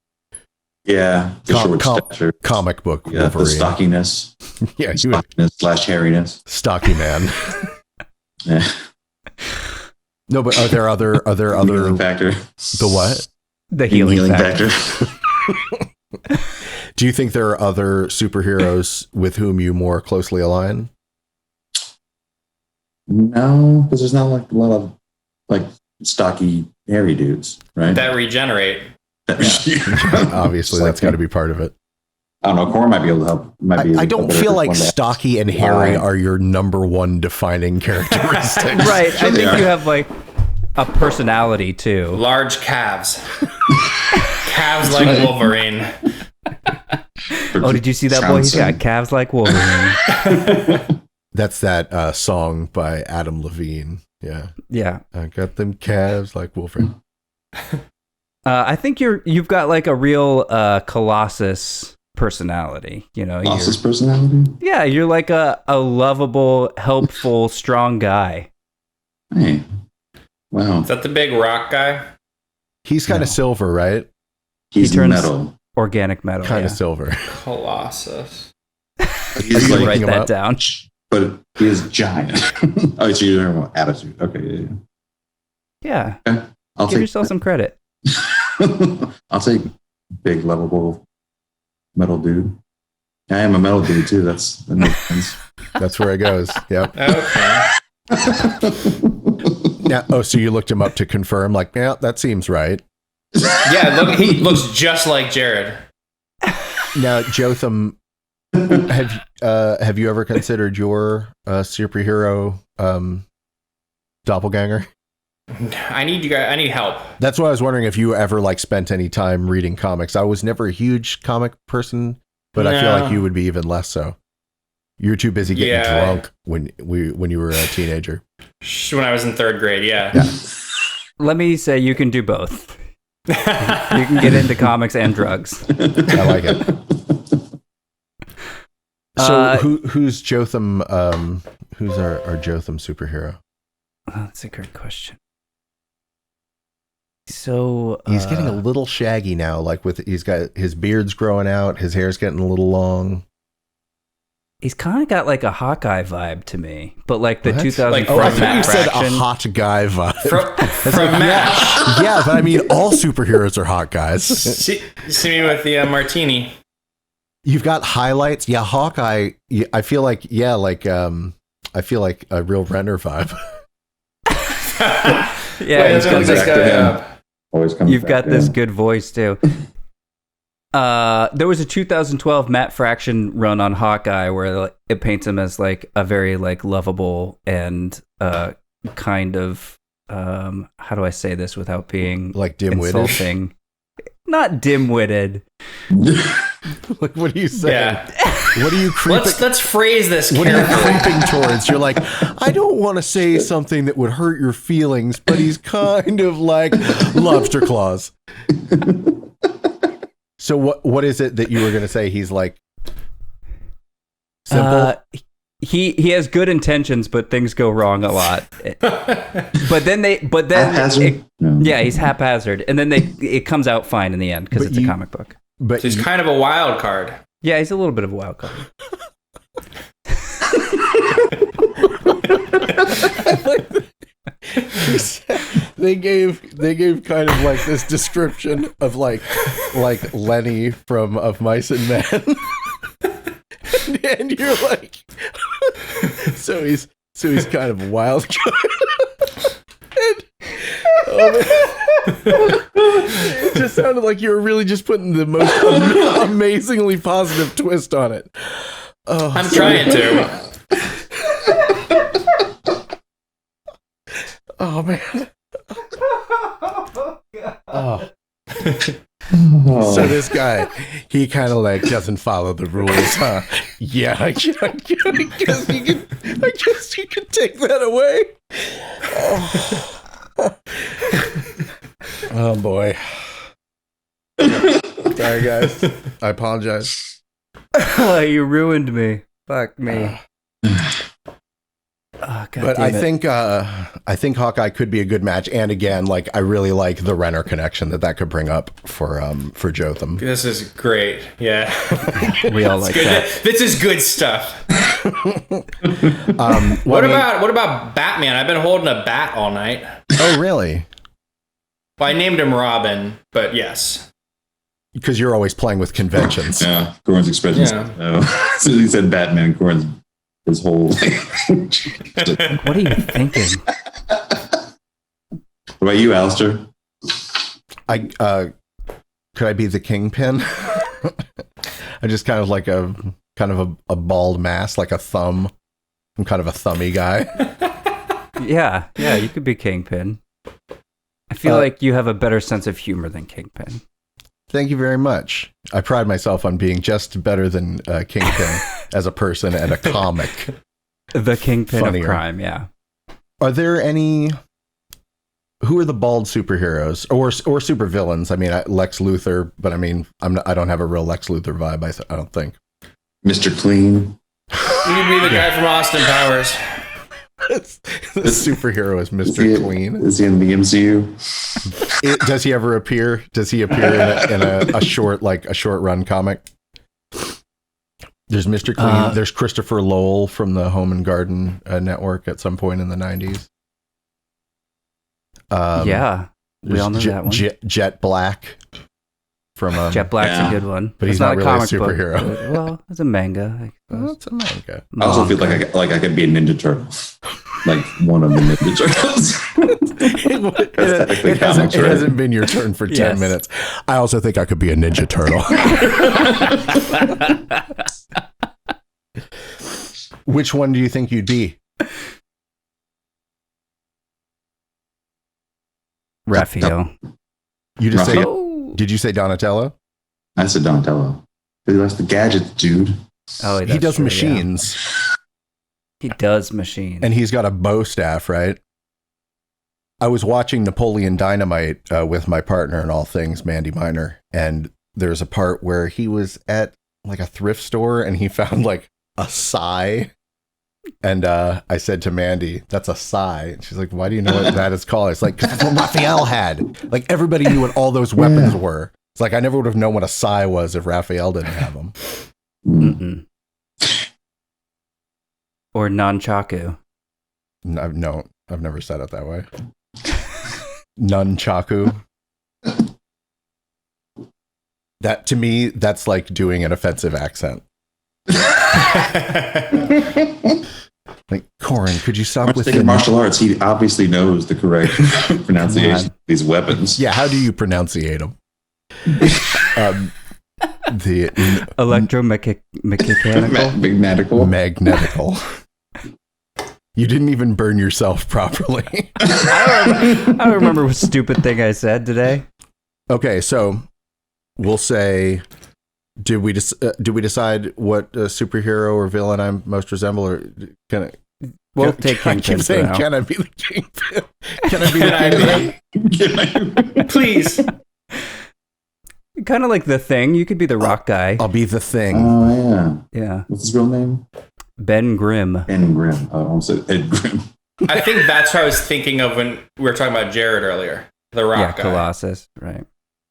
Yeah, the short stature. Comic book Yeah, Wolverine. the stockiness. Yeah, stockiness / hairiness. Stocky man. Yeah. No, but are there other healing factor? The what? The healing factor. Do you think there are other superheroes with whom you more closely align? No, because there's not like a lot of like stocky, hairy dudes, right? That regenerate. Obviously, that's got to be part of it. I don't know. Corin might be able to help. I don't feel like stocky and hairy are your number one defining characteristics. Right. I think you have like a personality too. Large calves. Calves like Wolverine. Oh, did you see that boy? He's got calves like Wolverine. That's that song by Adam Levine. Yeah. Yeah. I got them calves like Wolverine. I think you've got like a real Colossus personality. You know, Colossus personality. Yeah, you're like a lovable, helpful, strong guy. Hey, wow. Is that the big rock guy? He's kind of silver, right? He turns metal. Organic metal. Kind of silver. Colossus. He's like, write that down. But he is giant. Oh, so you're talking about attitude. Okay, yeah. Okay. Give yourself some credit. I'll take big, lovable metal dude. I am a metal dude too. That makes sense. That's where it goes. Yep. Okay. Now, so you looked him up to confirm, like, yeah, that seems right. Yeah, look, he looks just like Jerrad. Now, Jotham, have you ever considered your superhero doppelganger? I need help. That's why I was wondering if you ever like spent any time reading comics. I was never a huge comic person, but I feel like you would be even less so. You were too busy getting drunk when you were a teenager. When I was in 3rd grade, yeah. Let me say you can do both. You can get into comics and drugs. I like it. So who's Jotham? Who's our Jotham superhero? Oh, that's a great question. So he's getting a little shaggy now. Like he's got his beard's growing out, his hair's getting a little long. He's kind of got like a Hawkeye vibe to me, but like the 2005 I thought you said a hot guy vibe. From MASH. Yeah, but I mean, all superheroes are hot guys. See me with the martini. You've got highlights. Yeah, Hawkeye. I feel like I feel like a real Renner vibe. Yeah, he's got this guy up. Always comes. You've got this good voice too. There was a 2012 Matt Fraction run on Hawkeye where it paints him as like a very like lovable and kind of how do I say this without being like dim-witted? Insulting? Not dim-witted. Like, what are you saying? Yeah. What are you creeping? Let's phrase this What are you carefully. creeping towards? You're like, I don't want to say something that would hurt your feelings, but he's kind of like lobster claws. So what is it that you were going to say? He's like simple. He has good intentions, but things go wrong a lot. Yeah, he's haphazard, and then it comes out fine in the end because it's a comic book. But So he's kind of a wild card. Yeah, he's a little bit of a wild card. They gave kind of like this description of like Lenny from Of Mice and Men. And you're like, so he's kind of a wild card. It just sounded like you were really just putting the most amazingly positive twist on it. Oh, I'm trying to. Oh man. Oh. Oh. So this guy, he kind of like doesn't follow the rules, huh? Yeah, I guess you could take that away. Oh boy. Sorry guys. I apologize. You ruined me. Fuck me. Oh, But I think Hawkeye could be a good match, and again, like I really like the Renner connection that could bring up for Jotham. This is great. Yeah. We all like that. This is good stuff. What about Batman? I've been holding a bat all night. Oh, really? Well, I named him Robin, but yes. Because you're always playing with conventions. Yeah, Corin's expressions. Yeah. No. As soon as he said Batman, Corin's his whole. What are you thinking? What about you, Alistair? Could I be the Kingpin? I just kind of like a bald mass, like a thumb. I'm kind of a thummy guy. Yeah, you could be Kingpin. I feel like you have a better sense of humor than Kingpin. Thank you very much. I pride myself on being just better than Kingpin as a person and a comic. The Kingpin Funnier. of crime, yeah. Are there any... Who are the bald superheroes or supervillains? I mean, Lex Luthor, but I mean, I don't have a real Lex Luthor vibe. I don't think. Mr. Clean. You'd be the guy from Austin Powers. The superhero is Mr. Clean. Is he in the MCU? Does he ever appear? Does he appear in a short run comic? There's Mr. Clean. There's Christopher Lowell from the Home and Garden Network at some point in the 90s. Yeah, we all know that one. Jet Black from Jet Black's a good one, but he's not really a superhero. Book, well, it's a manga. It's a manga. I also feel like I could be a Ninja Turtle, like one of the Ninja Turtles. It hasn't been your turn for 10 minutes. I also think I could be a Ninja Turtle. Which one do you think you'd be? Raphael. You just say? Oh. Did you say Donatello? I said Donatello. He likes the gadgets, dude. Oh, he does machines. Yeah. He does machines, and he's got a bow staff, right? I was watching Napoleon Dynamite with my partner in all things, Mandy Miner, and there's a part where he was at like a thrift store and he found like a sigh. And I said to Mandy, "That's a sigh." And she's like, "Why do you know what that is called?" It's like, 'cause that's what Raphael had. Like everybody knew what all those weapons were. It's like I never would have known what a sigh was if Raphael didn't have them. Mm-mm. Or nunchaku. No, I've never said it that way. Nunchaku. That to me, that's like doing an offensive accent. Like, Corin, could you stop with the martial arts? He obviously knows the correct pronunciation of these weapons. Yeah, how do you pronunciate them? The electromechanical. Magnetical. You didn't even burn yourself properly. I don't remember what stupid thing I said today. Okay, so we'll say, did we decide what superhero or villain I most resemble, or can I? We'll take Kingpin. I keep saying, can I be the Kingpin? Can I be the Kingpin? Please. Kind of like the Thing. You could be the rock guy. I'll be the Thing. Oh yeah. Yeah. What's his real name? Ben Grimm. Ben Grimm. I almost said Ed Grimm. I think that's what I was thinking of when we were talking about Jerrad earlier. The rock guy. Colossus. Right.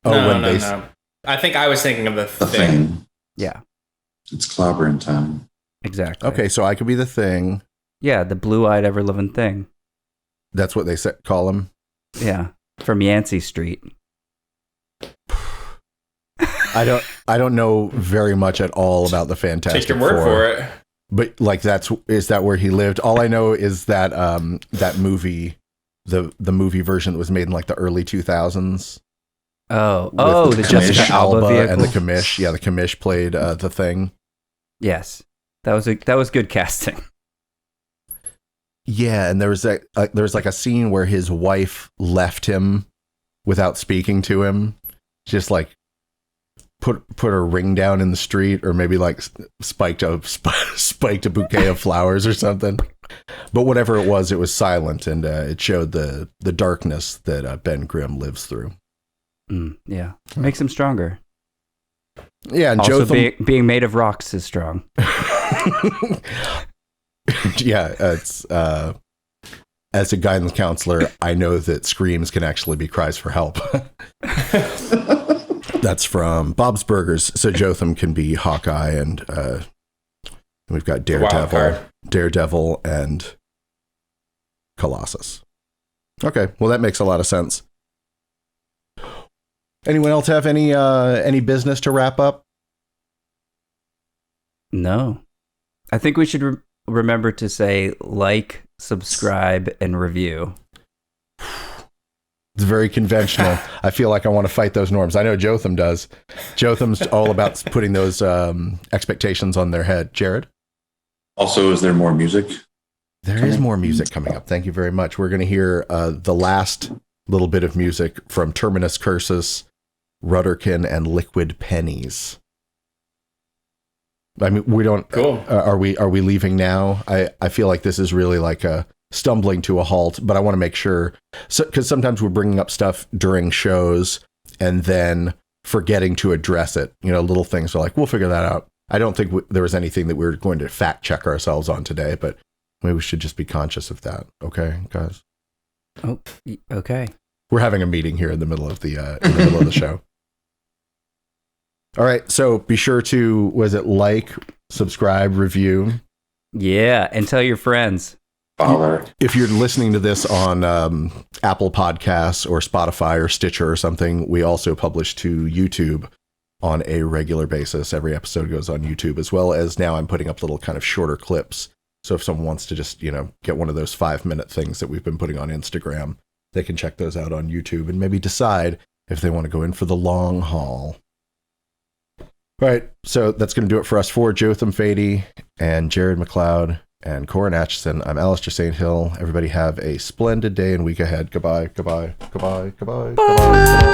Oh, no. I think I was thinking of the Thing. Yeah. It's clobbering time. Exactly. Okay, so I could be the Thing. Yeah, the blue-eyed ever-living thing. That's what they call him? Yeah, from Yancey Street. I don't know very much at all about the Fantastic Take your word Four, for it. But like, is that where he lived? All I know is that that movie, the movie version that was made in like the early 2000s. The Jessica Alba vehicle. And the Commish. Yeah, the Commish played the Thing. Yes, that was good casting. Yeah, and there was like a scene where his wife left him without speaking to him. Just like put a ring down in the street, or maybe like spiked a bouquet of flowers or something. But whatever it was silent, and it showed the darkness that Ben Grimm lives through. Yeah, makes him stronger. Yeah, and also Jotham, being made of rocks is strong. Yeah, it's as a guidance counselor, I know that screams can actually be cries for help. That's from Bob's Burgers. So Jotham can be Hawkeye, and we've got Daredevil, and Colossus. Okay, well that makes a lot of sense. Anyone else have any business to wrap up? No. I think we should remember to say like, subscribe, and review. It's very conventional. I feel like I want to fight those norms. I know Jotham does. Jotham's all about putting those expectations on their head. Jerrad? Also, is there more music? There is more music coming up. Thank you very much. We're going to hear the last little bit of music from Terminus Cursus, Rudderkin, and Liquid Pennies. I mean, we don't. Cool. Are we leaving now? I feel like this is really like a stumbling to a halt, but I want to make sure, because sometimes we're bringing up stuff during shows and then forgetting to address it. You know, little things are like, we'll figure that out. I don't think there was anything that we were going to fact check ourselves on today, but maybe we should just be conscious of that. Okay, guys. Oh, okay. We're having a meeting here in the middle of the show. All right, so be sure to, like, subscribe, review. Yeah, and tell your friends. Father. If you're listening to this on Apple Podcasts or Spotify or Stitcher or something, we also publish to YouTube on a regular basis. Every episode goes on YouTube, as well as now I'm putting up little kind of shorter clips. So if someone wants to just, get one of those 5-minute things that we've been putting on Instagram, they can check those out on YouTube and maybe decide if they want to go in for the long haul. All right, so that's going to do it for us. For Jotham Fady and Jerrad McLeod and Corin Atchison, I'm Alistair St. Hill. Everybody have a splendid day and week ahead. Goodbye, goodbye, goodbye, goodbye, goodbye.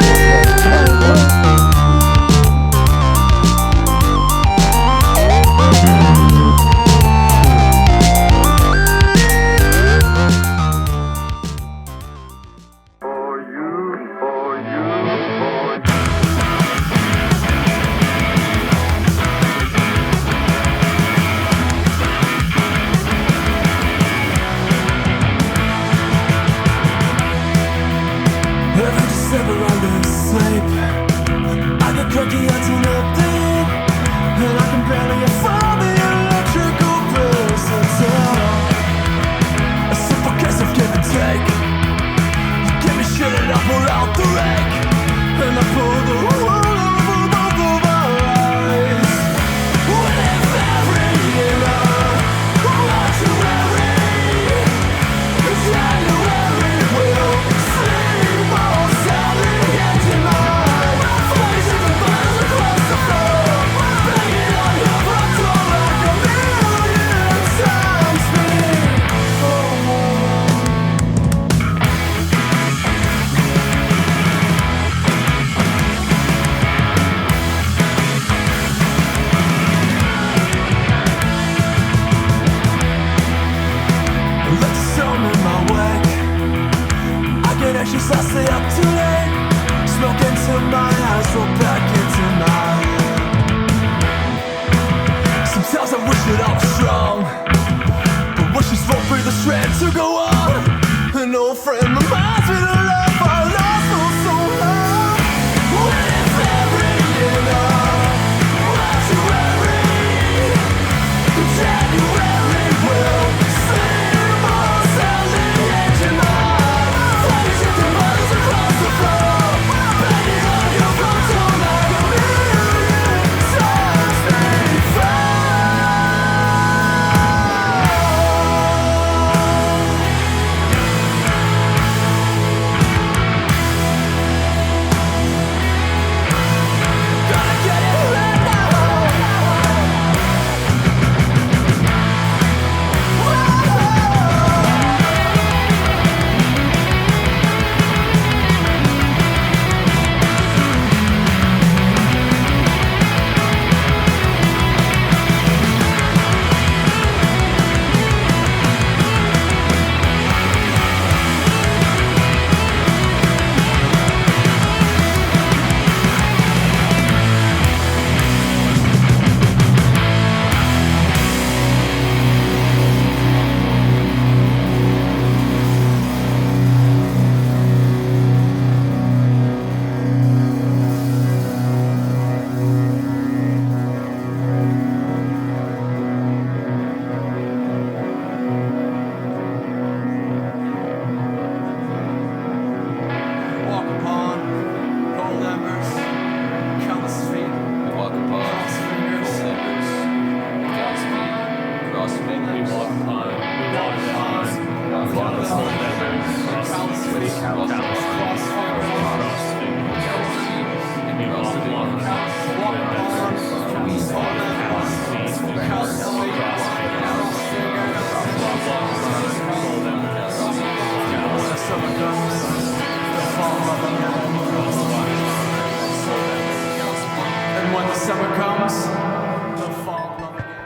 Across the floor, banging on your front door. the summer comes, the fall of love again.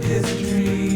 Is a dream.